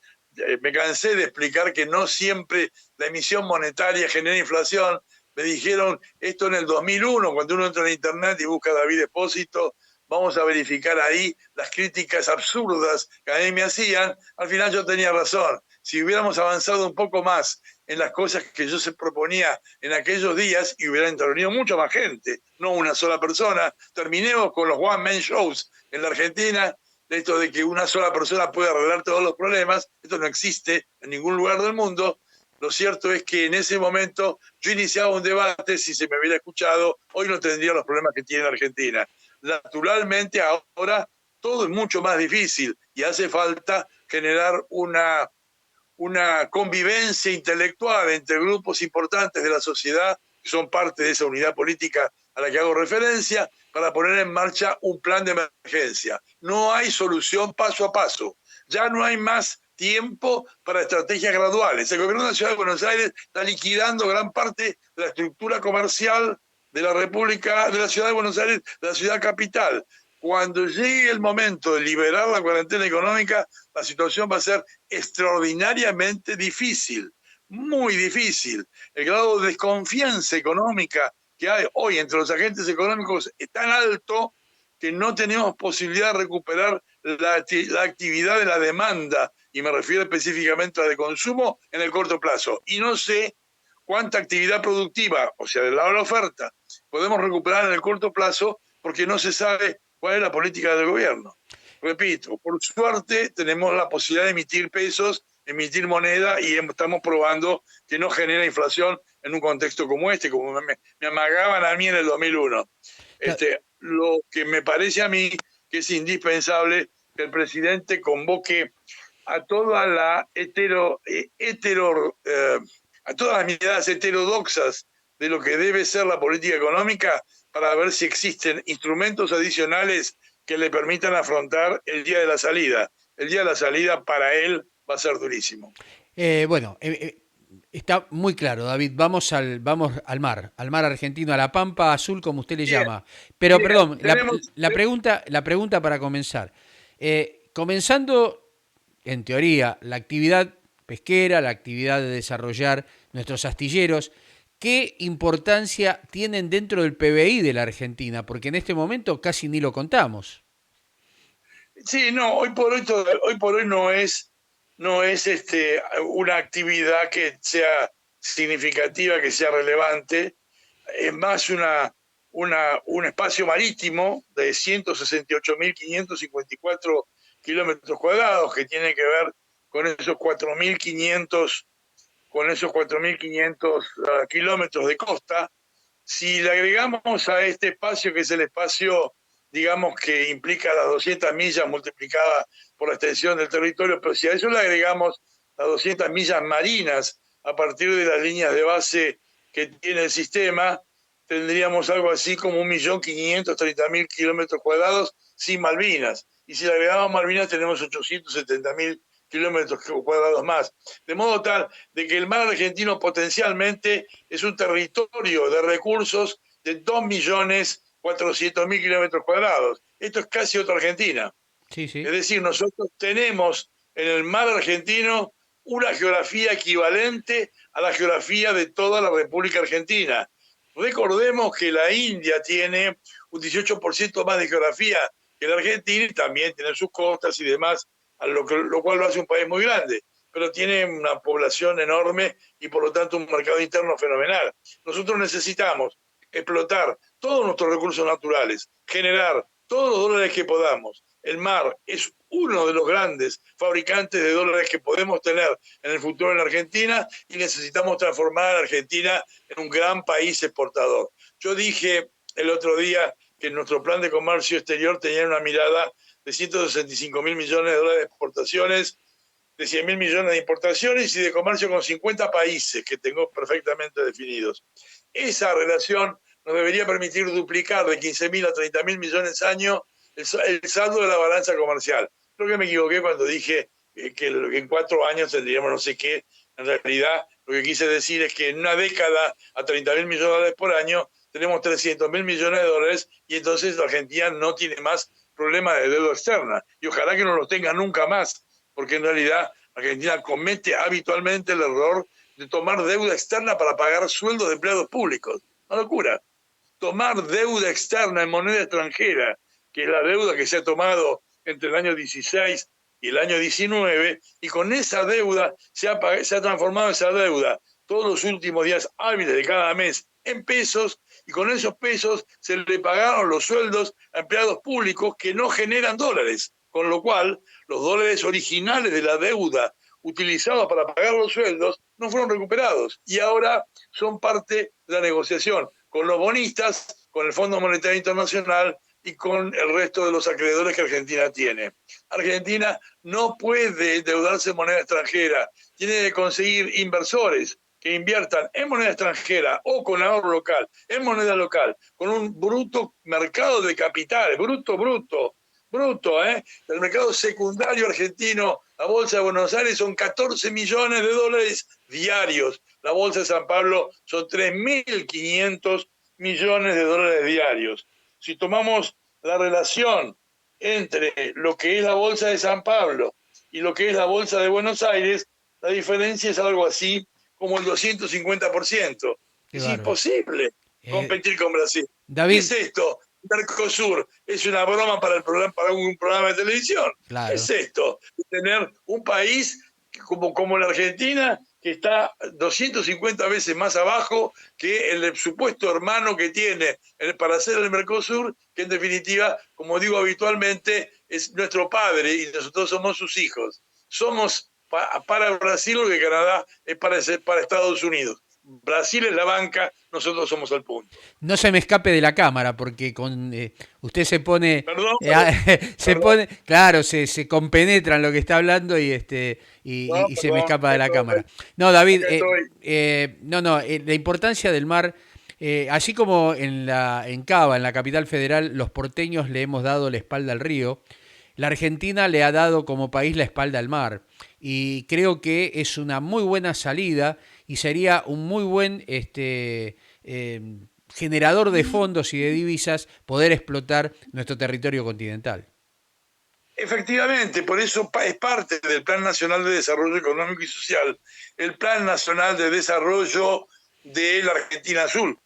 me cansé de explicar que no siempre la emisión monetaria genera inflación. Me dijeron esto en el 2001, cuando uno entra en internet y busca a David Espósito, vamos a verificar ahí las críticas absurdas que a mí me hacían. Al final yo tenía razón. Si hubiéramos avanzado un poco más en las cosas que yo se proponía en aquellos días y hubiera intervenido mucha más gente, no una sola persona, terminemos con los one-man shows en la Argentina, esto de que una sola persona puede arreglar todos los problemas, esto no existe en ningún lugar del mundo. Lo cierto es que en ese momento yo iniciaba un debate, si se me hubiera escuchado, hoy no tendría los problemas que tiene Argentina. Naturalmente ahora todo es mucho más difícil y hace falta generar una convivencia intelectual entre grupos importantes de la sociedad que son parte de esa unidad política a la que hago referencia para poner en marcha un plan de emergencia. No hay solución paso a paso. Ya no hay más tiempo para estrategias graduales. El gobierno de la Ciudad de Buenos Aires está liquidando gran parte de la estructura comercial de la República, de la Ciudad de Buenos Aires, de la ciudad capital. Cuando llegue el momento de liberar la cuarentena económica, la situación va a ser extraordinariamente difícil, muy difícil. El grado de desconfianza económica que hay hoy entre los agentes económicos es tan alto que no tenemos posibilidad de recuperar la actividad de la demanda, y me refiero específicamente a la de consumo, en el corto plazo. Y no sé cuánta actividad productiva, o sea, del lado de la oferta, podemos recuperar en el corto plazo porque no se sabe cuál es la política del gobierno. Repito, por suerte tenemos la posibilidad de emitir pesos, emitir moneda, y estamos probando que no genera inflación en un contexto como este, como me amagaban a mí en el 2001. Lo que me parece a mí que es indispensable que el presidente convoque a toda la a todas las miradas heterodoxas de lo que debe ser la política económica, para ver si existen instrumentos adicionales que le permitan afrontar el día de la salida. El día de la salida para él va a ser durísimo. Bueno, está muy claro, David. Vamos al mar argentino, a la Pampa Azul, como usted le Bien, llama. Pero, bien, perdón, tenemos... la pregunta para comenzar. Comenzando, en teoría, la actividad pesquera, la actividad de desarrollar nuestros astilleros, ¿qué importancia tienen dentro del PBI de la Argentina? Porque en este momento casi ni lo contamos. Sí, no, hoy por hoy no es una actividad que sea significativa, que sea relevante. Es más un espacio marítimo de 168.554 kilómetros cuadrados, que tiene que ver con esos 4.500 kilómetros de costa. Si le agregamos a este espacio, que es el espacio, digamos, que implica las 200 millas multiplicadas por la extensión del territorio, pero si a eso le agregamos las 200 millas marinas a partir de las líneas de base que tiene el sistema, tendríamos algo así como 1.530.000 kilómetros cuadrados sin Malvinas. Y si le agregamos Malvinas, tenemos 870.000 kilómetros cuadrados más. De modo tal de que el mar argentino potencialmente es un territorio de recursos de 2.400.000 kilómetros cuadrados. Esto es casi otra Argentina. Sí, Es sí. decir, nosotros tenemos en el mar argentino una geografía equivalente a la geografía de toda la República Argentina. Recordemos que la India tiene un 18% más de geografía que la Argentina, y también tiene sus costas y demás, lo cual lo hace un país muy grande, pero tiene una población enorme y por lo tanto un mercado interno fenomenal. Nosotros necesitamos explotar todos nuestros recursos naturales, generar todos los dólares que podamos. El mar es uno de los grandes fabricantes de dólares que podemos tener en el futuro en Argentina, y necesitamos transformar a Argentina en un gran país exportador. Yo dije el otro día que nuestro plan de comercio exterior tenía una mirada de 165.000 millones de dólares de exportaciones, de 100.000 millones de importaciones y de comercio con 50 países que tengo perfectamente definidos. Esa relación nos debería permitir duplicar de 15.000 a 30.000 millones al año el saldo de la balanza comercial. Creo que me equivoqué cuando dije que en 4 años tendríamos no sé qué. En realidad, lo que quise decir es que en una década, a 30.000 millones de dólares por año, tenemos 300.000 millones de dólares, y entonces la Argentina no tiene más problema de deuda externa. Y ojalá que no lo tenga nunca más, porque en realidad Argentina comete habitualmente el error de tomar deuda externa para pagar sueldos de empleados públicos. Una locura. Tomar deuda externa en moneda extranjera, que es la deuda que se ha tomado entre el año 16 y el año 19, y con esa deuda se ha transformado esa deuda todos los últimos días hábiles de cada mes en pesos, y con esos pesos se le pagaron los sueldos a empleados públicos que no generan dólares, con lo cual los dólares originales de la deuda utilizados para pagar los sueldos no fueron recuperados, y ahora son parte de la negociación con los bonistas, con el Fondo Monetario Internacional y con el resto de los acreedores que Argentina tiene. Argentina no puede endeudarse en moneda extranjera, tiene que conseguir inversores que inviertan en moneda extranjera o con ahorro local, en moneda local, con un bruto mercado de capitales, bruto, ¿eh? El mercado secundario argentino, la Bolsa de Buenos Aires, son 14 millones de dólares diarios. La Bolsa de San Pablo son 3.500 millones de dólares diarios. Si tomamos la relación entre lo que es la Bolsa de San Pablo y lo que es la Bolsa de Buenos Aires, la diferencia es algo así como el 250%. Qué Es bárbaro. imposible Eh, competir con Brasil. ¿Qué es David, esto? Mercosur es una broma para, para un programa de televisión. ¿Qué Claro. es esto? Tener un país como la Argentina, que está 250 veces más abajo que el supuesto hermano que tiene para hacer el Mercosur, que en definitiva, como digo habitualmente, es nuestro padre y nosotros somos sus hijos. Somos para Brasil lo que Canadá es para Estados Unidos. Brasil es la banca, nosotros somos el punto. No se me escape de la cámara, porque con usted se pone, Perdón, se perdón, pone, claro, se compenetra en lo que está hablando y no, y se me perdón, escapa de la cámara. No, David, acá estoy. no, no, la importancia del mar, así como en Cava, en la capital federal, los porteños le hemos dado la espalda al río. La Argentina le ha dado como país la espalda al mar y creo que es una muy buena salida y sería un muy buen generador de fondos y de divisas poder explotar nuestro territorio continental. Efectivamente, por eso es parte del Plan Nacional de Desarrollo Económico y Social, el Plan Nacional de Desarrollo de la Argentina Azul.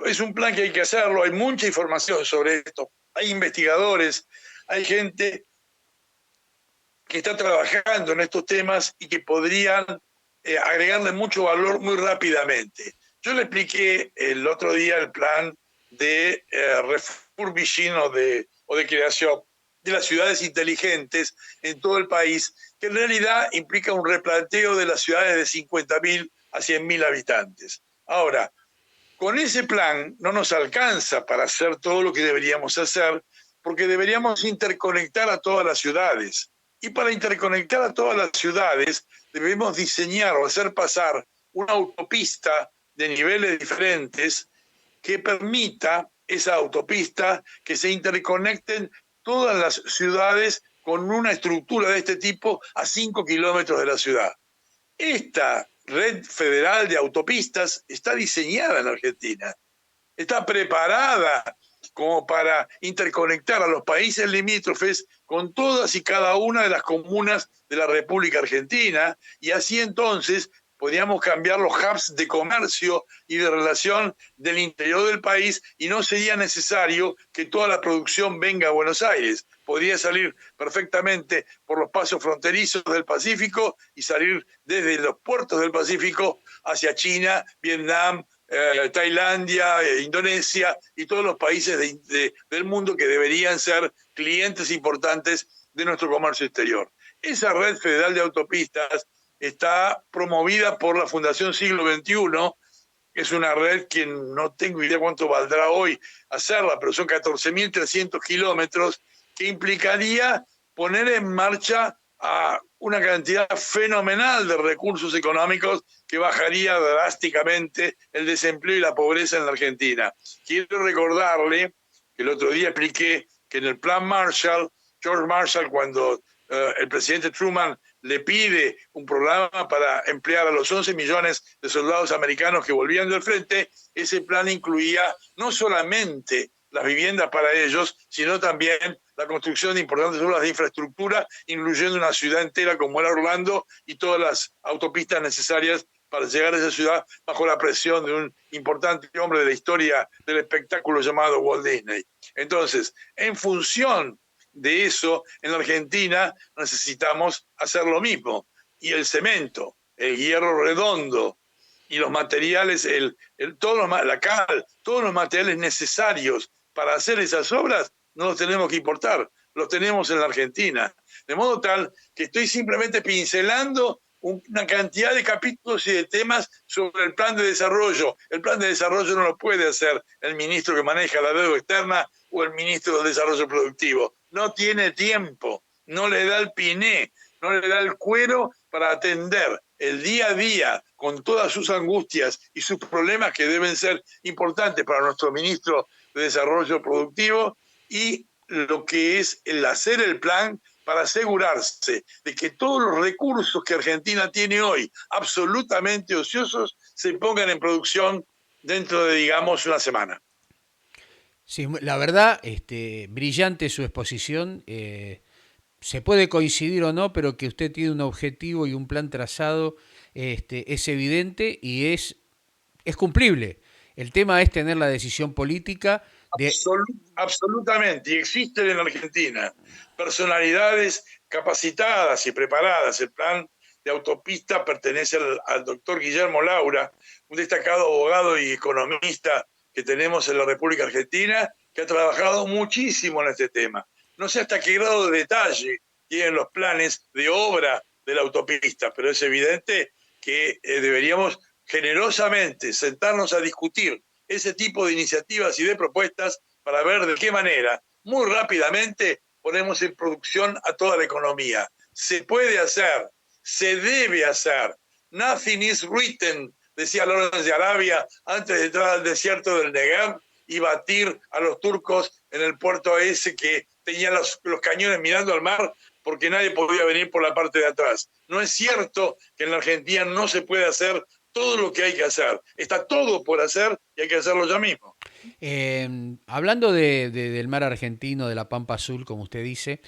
Es un plan que hay que hacerlo, hay mucha información sobre esto, hay investigadores, hay gente que está trabajando en estos temas y que podrían agregarle mucho valor muy rápidamente. Yo le expliqué el otro día el plan de refurbishing o de creación de las ciudades inteligentes en todo el país, que en realidad implica un replanteo de las ciudades de 50.000 a 100.000 habitantes. Ahora, con ese plan no nos alcanza para hacer todo lo que deberíamos hacer, porque deberíamos interconectar a todas las ciudades. Y para interconectar a todas las ciudades debemos diseñar o hacer pasar una autopista de niveles diferentes que permita esa autopista que se interconecten todas las ciudades con una estructura de este tipo a 5 kilómetros de la ciudad. Esta red federal de autopistas está diseñada en Argentina, está preparada como para interconectar a los países limítrofes con todas y cada una de las comunas de la República Argentina, y así entonces podríamos cambiar los hubs de comercio y de relación del interior del país y no sería necesario que toda la producción venga a Buenos Aires. Podría salir perfectamente por los pasos fronterizos del Pacífico y salir desde los puertos del Pacífico hacia China, Vietnam, Tailandia, Indonesia y todos los países del mundo que deberían ser clientes importantes de nuestro comercio exterior. Esa red federal de autopistas está promovida por la Fundación Siglo XXI, que es una red que no tengo idea cuánto valdrá hoy hacerla, pero son 14.300 kilómetros, que implicaría poner en marcha a una cantidad fenomenal de recursos económicos que bajaría drásticamente el desempleo y la pobreza en la Argentina. Quiero recordarle que el otro día expliqué que en el plan Marshall, George Marshall, cuando el presidente Truman le pide un programa para emplear a los 11 millones de soldados americanos que volvían del frente, ese plan incluía no solamente las viviendas para ellos, sino también la construcción de importantes obras de infraestructura, incluyendo una ciudad entera como era Orlando y todas las autopistas necesarias para llegar a esa ciudad bajo la presión de un importante hombre de la historia del espectáculo llamado Walt Disney. Entonces, en función de eso, en la Argentina necesitamos hacer lo mismo. Y el cemento, el hierro redondo y los materiales, la cal, todos los materiales necesarios para hacer esas obras, no los tenemos que importar, los tenemos en la Argentina. De modo tal que estoy simplemente pincelando una cantidad de capítulos y de temas sobre el plan de desarrollo. El plan de desarrollo no lo puede hacer el ministro que maneja la deuda externa o el ministro del desarrollo productivo. No tiene tiempo, no le da el piné, no le da el cuero para atender el día a día con todas sus angustias y sus problemas que deben ser importantes para nuestro ministro de Desarrollo Productivo, y lo que es el hacer el plan para asegurarse de que todos los recursos que Argentina tiene hoy, absolutamente ociosos, se pongan en producción dentro de, digamos, una semana. Sí, la verdad, brillante su exposición. Se puede coincidir o no, pero que usted tiene un objetivo y un plan trazado, es evidente y es cumplible. El tema es tener la decisión política de... Absolutamente, y existen en Argentina personalidades capacitadas y preparadas. El plan de autopista pertenece al doctor Guillermo Laura, un destacado abogado y economista que tenemos en la República Argentina, que ha trabajado muchísimo en este tema. No sé hasta qué grado de detalle tienen los planes de obra de la autopista, pero es evidente que deberíamos generosamente sentarnos a discutir ese tipo de iniciativas y de propuestas para ver de qué manera muy rápidamente ponemos en producción a toda la economía. Se puede hacer, se debe hacer. Nothing is written, decía Lawrence de Arabia antes de entrar al desierto del Negev y batir a los turcos en el puerto ese que tenía los cañones mirando al mar porque nadie podía venir por la parte de atrás. No es cierto que en la Argentina no se puede hacer todo lo que hay que hacer. Está todo por hacer y hay que hacerlo ya mismo. Hablando del mar argentino, de la Pampa Azul, como usted dice,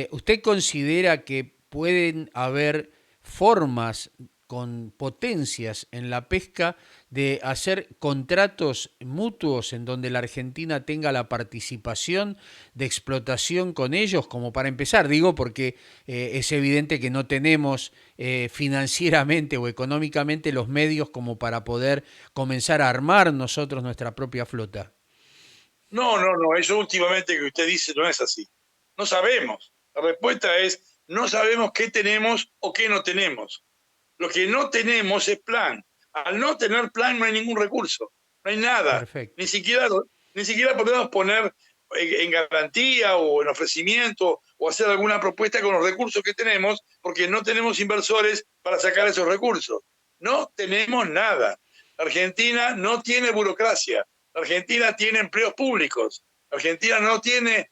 ¿usted considera que pueden haber formas con potencias en la pesca de hacer contratos mutuos en donde la Argentina tenga la participación de explotación con ellos, como para empezar, digo, porque es evidente que no tenemos financieramente o económicamente los medios como para poder comenzar a armar nosotros nuestra propia flota? No, eso últimamente que usted dice no es así. No sabemos. La respuesta es, no sabemos qué tenemos o qué no tenemos. Lo que no tenemos es plan. Al no tener plan no hay ningún recurso, no hay nada. Perfecto. Ni siquiera podemos poner en garantía o en ofrecimiento o hacer alguna propuesta con los recursos que tenemos porque no tenemos inversores para sacar esos recursos. No tenemos nada. Argentina no tiene burocracia. Argentina tiene empleos públicos. Argentina no tiene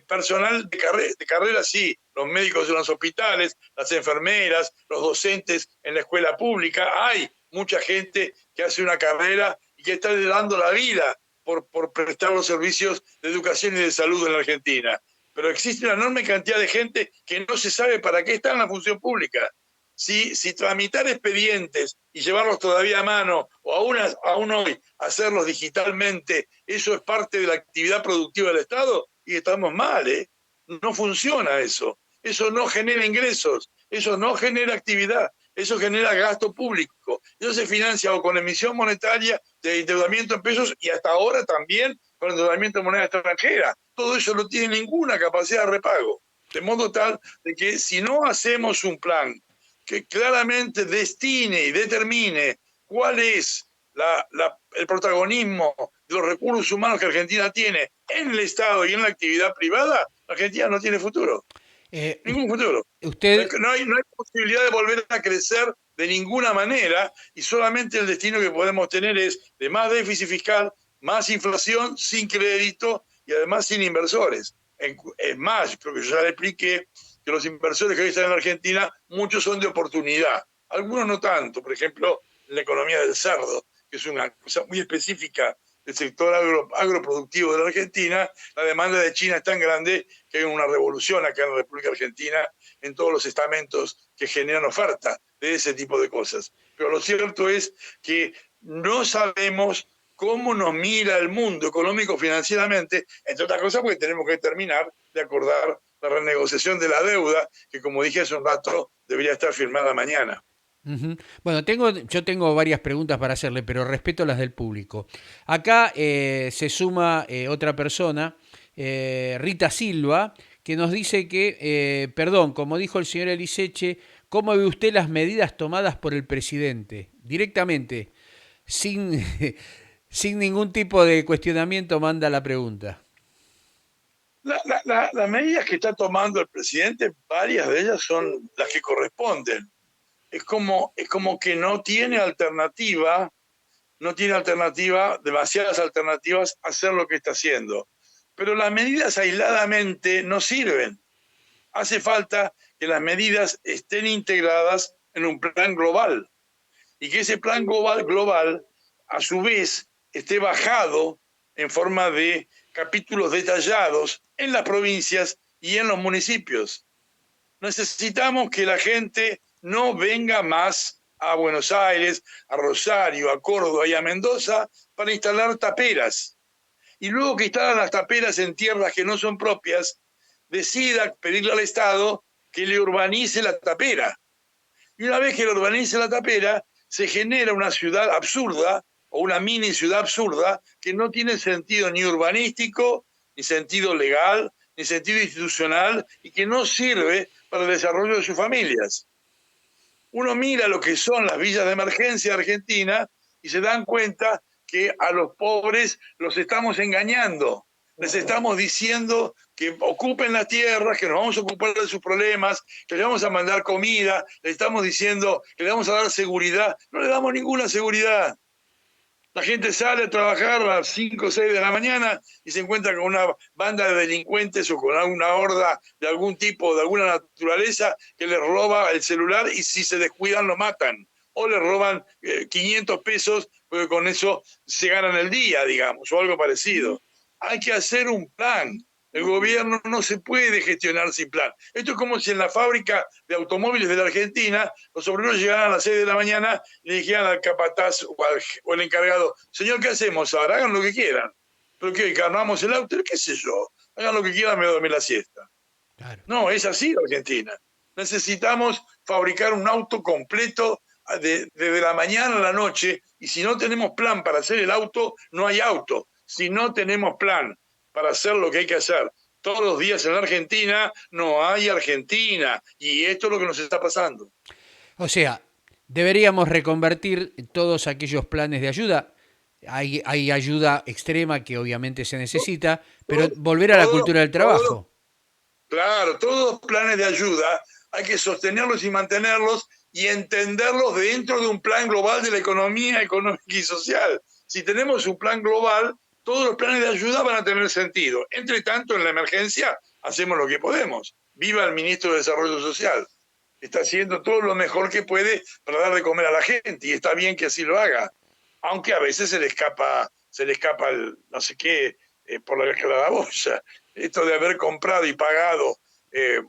personal de carrera, sí, los médicos de los hospitales, las enfermeras, los docentes en la escuela pública. Hay mucha gente que hace una carrera y que está dando la vida por prestar los servicios de educación y de salud en la Argentina. Pero existe una enorme cantidad de gente que no se sabe para qué está en la función pública. Si tramitar expedientes y llevarlos todavía a mano, o aún hoy hacerlos digitalmente, eso es parte de la actividad productiva del Estado, y estamos mal, ¿eh? No funciona eso. Eso no genera ingresos, eso no genera actividad, eso genera gasto público. Eso se financia o con emisión monetaria de endeudamiento en pesos y hasta ahora también con endeudamiento en moneda extranjera. Todo eso no tiene ninguna capacidad de repago. De modo tal de que si no hacemos un plan que claramente destine y determine cuál es el protagonismo de los recursos humanos que Argentina tiene en el Estado y en la actividad privada, Argentina no tiene futuro. Ningún futuro. Usted, No hay posibilidad de volver a crecer de ninguna manera y solamente el destino que podemos tener es de más déficit fiscal, más inflación, sin crédito y además sin inversores. Es más, creo que yo ya le expliqué que los inversores que hoy están en Argentina, muchos son de oportunidad, algunos no tanto, por ejemplo, en la economía del cerdo, que es una cosa muy específica del sector agroproductivo de la Argentina. La demanda de China es tan grande que hay una revolución acá en la República Argentina en todos los estamentos que generan oferta de ese tipo de cosas. Pero lo cierto es que no sabemos cómo nos mira el mundo económico financieramente, entre otras cosas porque tenemos que terminar de acordar la renegociación de la deuda, que como dije hace un rato, debería estar firmada mañana. ujú. Bueno, yo tengo varias preguntas para hacerle, pero respeto las del público. Acá se suma otra persona, Rita Silva, que nos dice que, perdón, como dijo el señor Eliseche, ¿cómo ve usted las medidas tomadas por el presidente? Directamente, sin, sin ningún tipo de cuestionamiento, manda la pregunta. Las medidas que está tomando el presidente, varias de ellas son las que corresponden. Es como que no tiene alternativa, demasiadas alternativas a hacer lo que está haciendo. Pero las medidas aisladamente no sirven. Hace falta que las medidas estén integradas en un plan global y que ese plan global a su vez esté bajado en forma de capítulos detallados en las provincias y en los municipios. Necesitamos que la gente no venga más a Buenos Aires, a Rosario, a Córdoba y a Mendoza para instalar taperas. Y luego que instalan las taperas en tierras que no son propias, decida pedirle al Estado que le urbanice la tapera. Y una vez que le urbanice la tapera, se genera una ciudad absurda o una mini ciudad absurda que no tiene sentido ni urbanístico, ni sentido legal, ni sentido institucional y que no sirve para el desarrollo de sus familias. Uno mira lo que son las villas de emergencia de Argentina y se dan cuenta que a los pobres los estamos engañando. Les estamos diciendo que ocupen las tierras, que nos vamos a ocupar de sus problemas, que les vamos a mandar comida, les estamos diciendo que les vamos a dar seguridad. No le damos ninguna seguridad. La gente sale a trabajar a las 5 o 6 de la mañana y se encuentra con una banda de delincuentes o con una horda de algún tipo, de alguna naturaleza, que les roba el celular y si se descuidan lo matan. O le roban 500 pesos porque con eso se ganan el día, digamos, o algo parecido. Hay que hacer un plan. El gobierno no se puede gestionar sin plan. Esto es como si en la fábrica de automóviles de la Argentina los obreros llegaran a las 6 de la mañana y le dijeran al capataz o al encargado: señor, ¿qué hacemos ahora? Hagan lo que quieran. ¿Pero qué? ¿Carnamos el auto? ¿Qué sé yo? Hagan lo que quieran, me voy a dormir la siesta. Claro. No, es así la Argentina. Necesitamos fabricar un auto completo desde la mañana a la noche, y si no tenemos plan para hacer el auto, no hay auto. Si no tenemos plan para hacer lo que hay que hacer todos los días en la Argentina, no hay Argentina. Y esto es lo que nos está pasando. O sea, deberíamos reconvertir todos aquellos planes de ayuda. Hay ayuda extrema que obviamente se necesita, pero Todo, volver a la todo, cultura del todo, trabajo. claro, todos los planes de ayuda hay que sostenerlos y mantenerlos y entenderlos dentro de un plan global de la economía económica y social. Si tenemos un plan global, todos los planes de ayuda van a tener sentido. Entre tanto, en la emergencia, hacemos lo que podemos. Viva el ministro de Desarrollo Social. Está haciendo todo lo mejor que puede para dar de comer a la gente y está bien que así lo haga. Aunque a veces se le escapa el no sé qué por la claraboya. Esto de haber comprado y pagado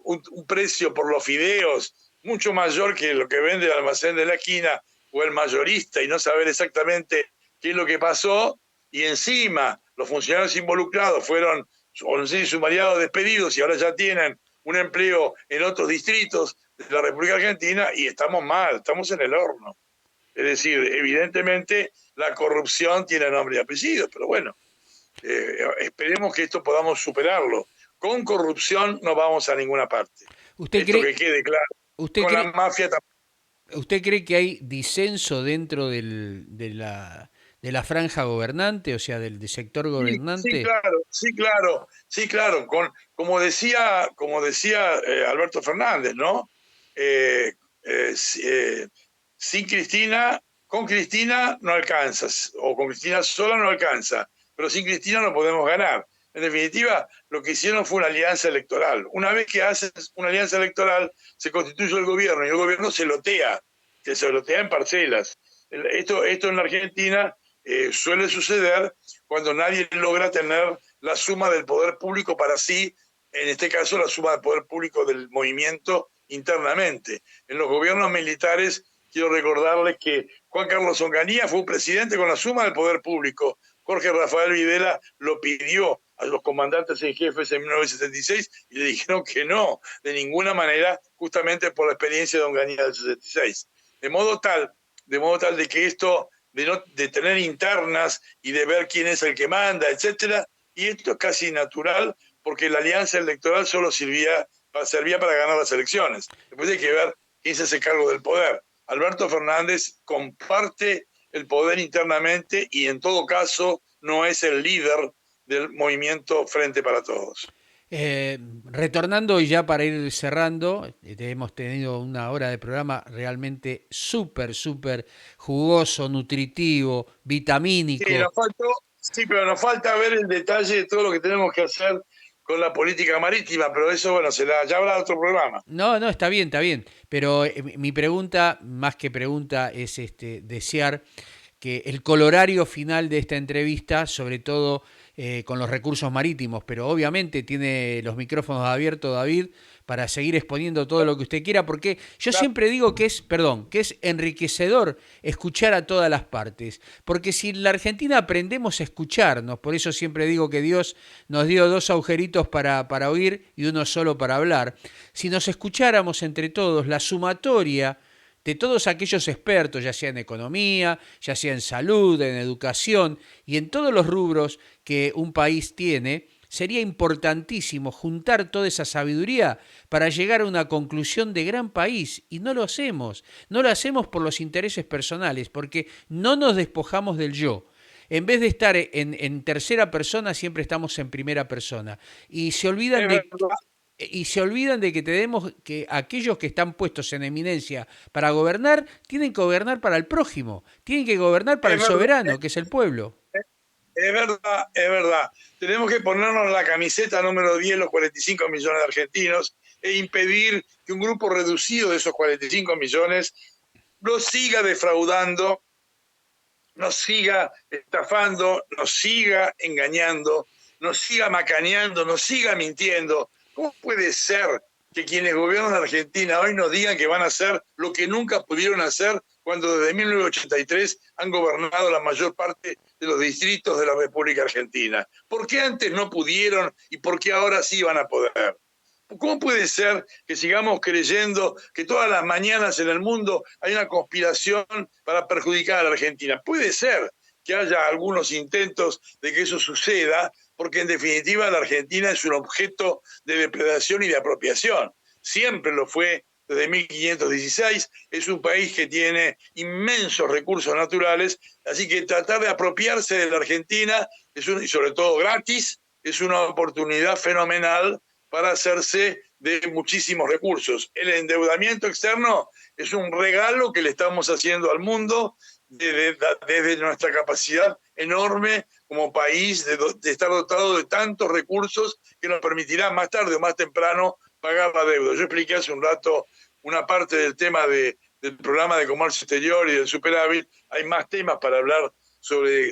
un precio por los fideos mucho mayor que lo que vende el almacén de la esquina o el mayorista y no saber exactamente qué es lo que pasó, y encima los funcionarios involucrados fueron sumariados, despedidos y ahora ya tienen un empleo en otros distritos de la República Argentina y estamos mal, estamos en el horno. Es decir, evidentemente la corrupción tiene nombre y apellido, pero bueno, esperemos que esto podamos superarlo. Con corrupción no vamos a ninguna parte. ¿Usted Esto cree, que quede claro. usted Con la cree, mafia también. usted cree que hay disenso dentro de la franja gobernante, o sea, del sector Sí, sí, gobernante? claro, sí, claro, sí, claro. Como decía Alberto Fernández, ¿no? Eh, si- sin Cristina, con Cristina no alcanzas, o con Cristina sola no alcanza, pero sin Cristina no podemos ganar. En definitiva, lo que hicieron fue una alianza electoral. Una vez que haces una alianza electoral, se constituye el gobierno y el gobierno se lotea en parcelas. Esto en la Argentina suele suceder cuando nadie logra tener la suma del poder público para sí, en este caso la suma del poder público del movimiento internamente. En los gobiernos militares, quiero recordarles que Juan Carlos Onganía fue un presidente con la suma del poder público. Jorge Rafael Videla lo pidió a los comandantes en jefes en 1976 y le dijeron que no, de ninguna manera, justamente por la experiencia de Onganía del 66. De modo tal de que esto de tener internas y de ver quién es el que manda, etcétera, y esto es casi natural porque la alianza electoral solo servía para ganar las elecciones. Después hay que ver quién se hace cargo del poder. Alberto Fernández comparte el poder internamente y en todo caso no es el líder del movimiento Frente para Todos. Retornando y ya para ir cerrando, hemos tenido una hora de programa realmente súper, súper jugoso, nutritivo, Sí, vitamínico. pero nos falta ver el detalle de todo lo que tenemos que hacer con la política marítima, pero eso, bueno, ya habrá otro programa. No, no, está bien, está bien. Pero mi pregunta, más que pregunta, es desear que el colorario final de esta entrevista, sobre todo con los recursos marítimos, pero obviamente tiene los micrófonos abiertos, David, para seguir exponiendo todo lo que usted quiera, porque yo siempre digo que es, perdón, que es enriquecedor escuchar a todas las partes, porque si en la Argentina aprendemos a escucharnos, por eso siempre digo que Dios nos dio dos agujeritos para oír y uno solo para hablar, si nos escucháramos entre todos, la sumatoria de todos aquellos expertos, ya sea en economía, ya sea en salud, en educación y en todos los rubros que un país tiene, sería importantísimo juntar toda esa sabiduría para llegar a una conclusión de gran país. Y no lo hacemos. No lo hacemos por los intereses personales, porque no nos despojamos del yo. En vez de estar en tercera persona, siempre estamos en primera persona. Y se olvidan Es de verdad, que tenemos que aquellos que están puestos en eminencia para gobernar, tienen que gobernar para el prójimo, tienen que gobernar para es el verdad, soberano, que es el pueblo. es verdad, es verdad. Tenemos que ponernos la camiseta número 10, los 45 millones de argentinos, e impedir que un grupo reducido de esos 45 millones los siga defraudando, nos siga estafando, nos siga engañando, nos siga macaneando, nos siga mintiendo. ¿Cómo puede ser que quienes gobiernan Argentina hoy nos digan que van a hacer lo que nunca pudieron hacer cuando desde 1983 han gobernado la mayor parte de los distritos de la República Argentina? ¿Por qué antes no pudieron y por qué ahora sí van a poder? ¿Cómo puede ser que sigamos creyendo que todas las mañanas en el mundo hay una conspiración para perjudicar a la Argentina? Puede ser que haya algunos intentos de que eso suceda, porque en definitiva la Argentina es un objeto de depredación y de apropiación. Siempre lo fue desde 1516, es un país que tiene inmensos recursos naturales, así que tratar de apropiarse de la Argentina, y sobre todo gratis, es una oportunidad fenomenal para hacerse de muchísimos recursos. El endeudamiento externo es un regalo que le estamos haciendo al mundo desde nuestra capacidad enorme como país de estar dotado de tantos recursos que nos permitirá más tarde o más temprano pagar la deuda. Yo expliqué hace un rato una parte del tema del programa de comercio exterior y del superávit. Hay más temas para hablar sobre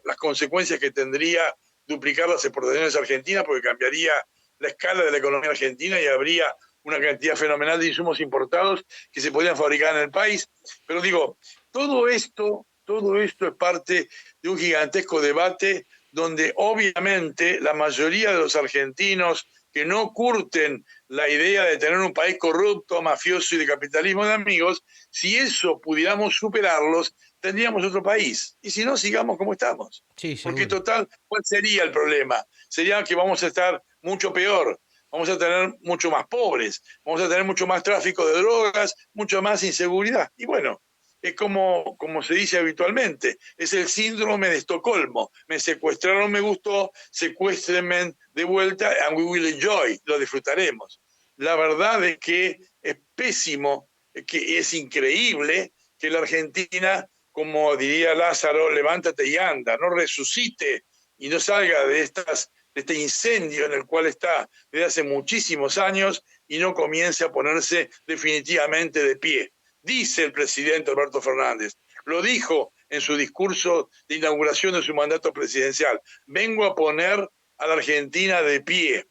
las consecuencias que tendría duplicar las exportaciones argentinas, porque cambiaría la escala de la economía argentina y habría una cantidad fenomenal de insumos importados que se podrían fabricar en el país. Pero digo, todo esto es parte de un gigantesco debate donde obviamente la mayoría de los argentinos que no curten la idea de tener un país corrupto, mafioso y de capitalismo de amigos, si eso pudiéramos superarlos, tendríamos otro país. Y si no, sigamos como estamos. Sí, Porque seguro. total, ¿cuál sería el problema? Sería que vamos a estar mucho peor, vamos a tener mucho más pobres, vamos a tener mucho más tráfico de drogas, mucho más inseguridad. Y bueno, es como se dice habitualmente, es el síndrome de Estocolmo. Me secuestraron, me gustó, secuéstrenme de vuelta, and we will enjoy, lo disfrutaremos. La verdad es que es pésimo, que es increíble que la Argentina, como diría Lázaro, levántate y anda, no resucite y no salga de este incendio en el cual está desde hace muchísimos años y no comience a ponerse definitivamente de pie. Dice el presidente Alberto Fernández, lo dijo en su discurso de inauguración de su mandato presidencial, vengo a poner a la Argentina de pie.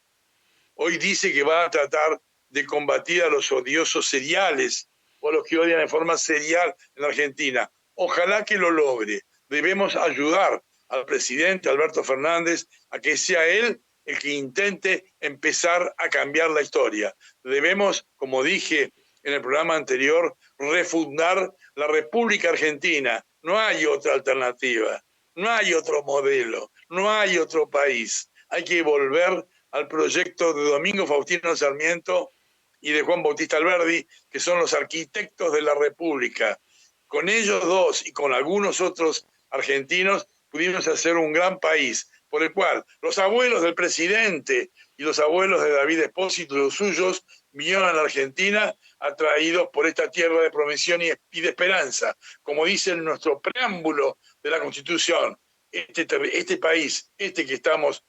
Hoy dice que va a tratar de combatir a los odiosos seriales o a los que odian de forma serial en la Argentina. Ojalá que lo logre. Debemos ayudar al presidente Alberto Fernández a que sea él el que intente empezar a cambiar la historia. Debemos, como dije en el programa anterior, refundar la República Argentina. No hay otra alternativa, no hay otro modelo, no hay otro país. Hay que volver al proyecto de Domingo Faustino Sarmiento y de Juan Bautista Alberdi, que son los arquitectos de la República. Con ellos dos y con algunos otros argentinos pudimos hacer un gran país, por el cual los abuelos del presidente y los abuelos de David Espósito y los suyos vinieron a la Argentina atraídos por esta tierra de promisión y de esperanza. Como dice en nuestro preámbulo de la Constitución, este país, este que estamos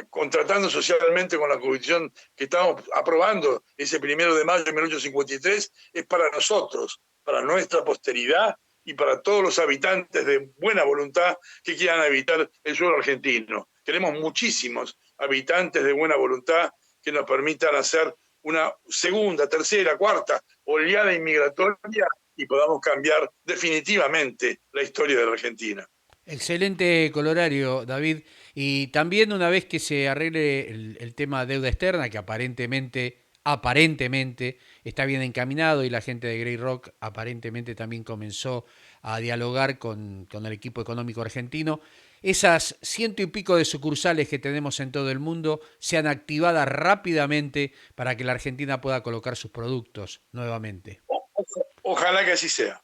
contratando socialmente con la Constitución que estamos aprobando ese 1 de mayo de 1853, es para nosotros, para nuestra posteridad y para todos los habitantes de buena voluntad que quieran habitar el suelo argentino. Queremos muchísimos habitantes de buena voluntad que nos permitan hacer una segunda, tercera, cuarta oleada inmigratoria y podamos cambiar definitivamente la historia de la Argentina. Excelente colorario, David. Y también una vez que se arregle el tema deuda externa, que aparentemente está bien encaminado y la gente de Grey Rock aparentemente también comenzó a dialogar con el equipo económico argentino, esas ciento y pico de sucursales que tenemos en todo el mundo sean activadas rápidamente para que la Argentina pueda colocar sus productos nuevamente. Ojalá que así sea.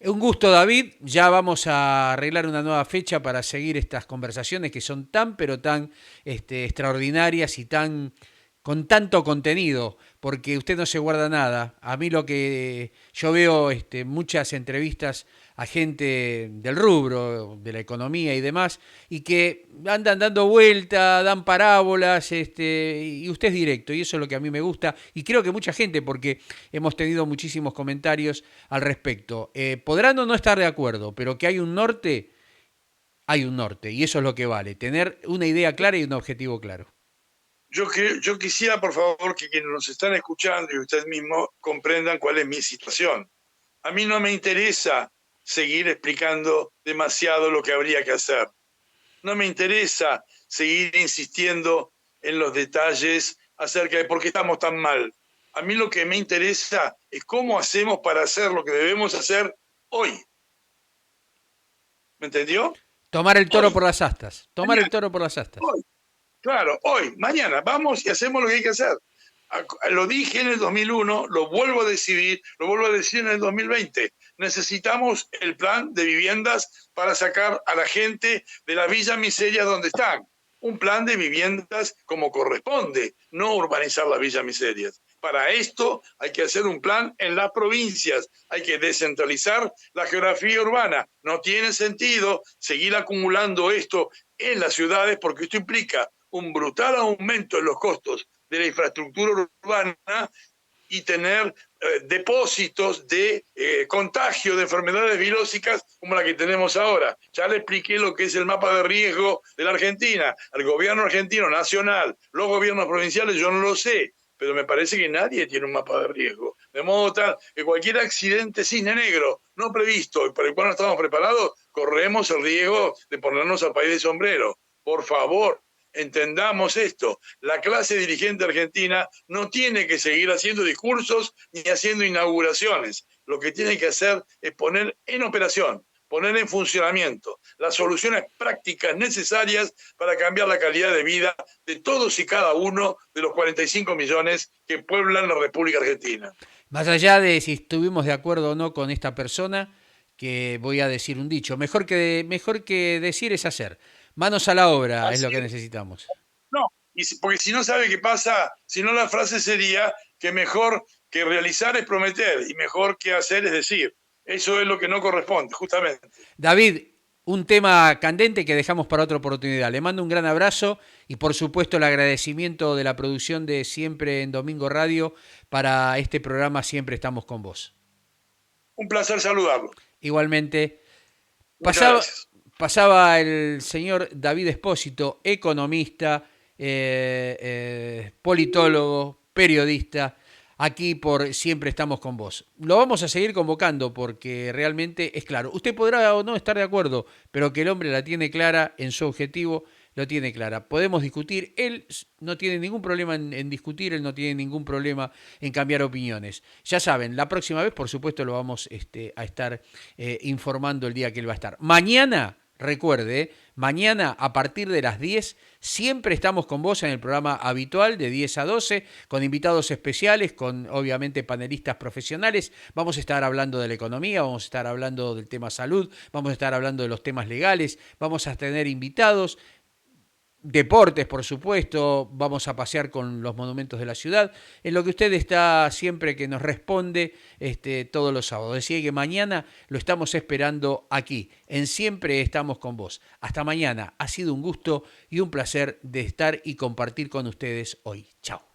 Un gusto, David. Ya vamos a arreglar una nueva fecha para seguir estas conversaciones que son tan, pero tan extraordinarias y tan con tanto contenido, porque usted no se guarda nada. A mí lo que yo veo muchas entrevistas a gente del rubro, de la economía y demás, y que andan dando vuelta, dan parábolas, y usted es directo, y eso es lo que a mí me gusta, y creo que mucha gente, porque hemos tenido muchísimos comentarios al respecto. Podrán o no estar de acuerdo, pero que hay un norte, y eso es lo que vale, tener una idea clara y un objetivo claro. Yo quisiera, por favor, que quienes nos están escuchando y usted mismo comprendan cuál es mi situación. A mí no me interesa seguir explicando demasiado lo que habría que hacer. No me interesa seguir insistiendo en los detalles acerca de por qué estamos tan mal. A mí lo que me interesa es cómo hacemos para hacer lo que debemos hacer hoy. ¿Me entendió? Tomar el toro Hoy, por las astas. Tomar el mañana, toro por las astas. hoy. Claro, hoy, mañana, vamos y hacemos lo que hay que hacer. Lo dije en el 2001, lo vuelvo a decidir, lo vuelvo a decir en el 2020. Necesitamos el plan de viviendas para sacar a la gente de las villas miserias donde están. Un plan de viviendas como corresponde, no urbanizar las villas miserias. Para esto hay que hacer un plan en las provincias, hay que descentralizar la geografía urbana. No tiene sentido seguir acumulando esto en las ciudades porque esto implica un brutal aumento en los costos de la infraestructura urbana y tener depósitos de contagio de enfermedades virósicas como la que tenemos ahora. Ya le expliqué lo que es el mapa de riesgo de la Argentina. El gobierno argentino nacional, los gobiernos provinciales, yo no lo sé, pero me parece que nadie tiene un mapa de riesgo. De modo tal que cualquier accidente cisne negro no previsto y para el cual no estamos preparados, corremos el riesgo de ponernos al país de sombrero. Por favor, entendamos esto. La clase dirigente argentina no tiene que seguir haciendo discursos ni haciendo inauguraciones. Lo que tiene que hacer es poner en operación, poner en funcionamiento las soluciones prácticas necesarias para cambiar la calidad de vida de todos y cada uno de los 45 millones que pueblan la República Argentina. Más allá de si estuvimos de acuerdo o no con esta persona, que voy a decir un dicho, mejor que decir es hacer. Manos a la obra es Así lo que es. necesitamos. No, porque si no sabe qué pasa, si no la frase sería que mejor que realizar es prometer y mejor que hacer es decir. Eso es lo que no corresponde, justamente. David, un tema candente que dejamos para otra oportunidad. Le mando un gran abrazo y por supuesto el agradecimiento de la producción de Siempre en Domingo Radio para este programa Siempre estamos con vos. Un placer saludarlo. Igualmente, Muchas pasaba, gracias. pasaba el señor David Espósito, economista, politólogo, periodista, aquí por Siempre estamos con vos. Lo vamos a seguir convocando porque realmente es claro. Usted podrá o no estar de acuerdo, pero que el hombre la tiene clara en su objetivo, lo tiene clara. Podemos discutir, él no tiene ningún problema en discutir, él no tiene ningún problema en cambiar opiniones. Ya saben, la próxima vez, por supuesto, lo vamos a estar informando el día que él va a estar. Mañana, recuerde, mañana a partir de las 10, siempre estamos con vos en el programa habitual de 10 a 12, con invitados especiales, con obviamente panelistas profesionales. Vamos a estar hablando de la economía, vamos a estar hablando del tema salud, vamos a estar hablando de los temas legales, vamos a tener invitados. Deportes, por supuesto, vamos a pasear con los monumentos de la ciudad, en lo que usted está siempre que nos responde todos los sábados. Decía que mañana lo estamos esperando aquí, en Siempre estamos con vos. Hasta mañana, ha sido un gusto y un placer de estar y compartir con ustedes hoy. Chao.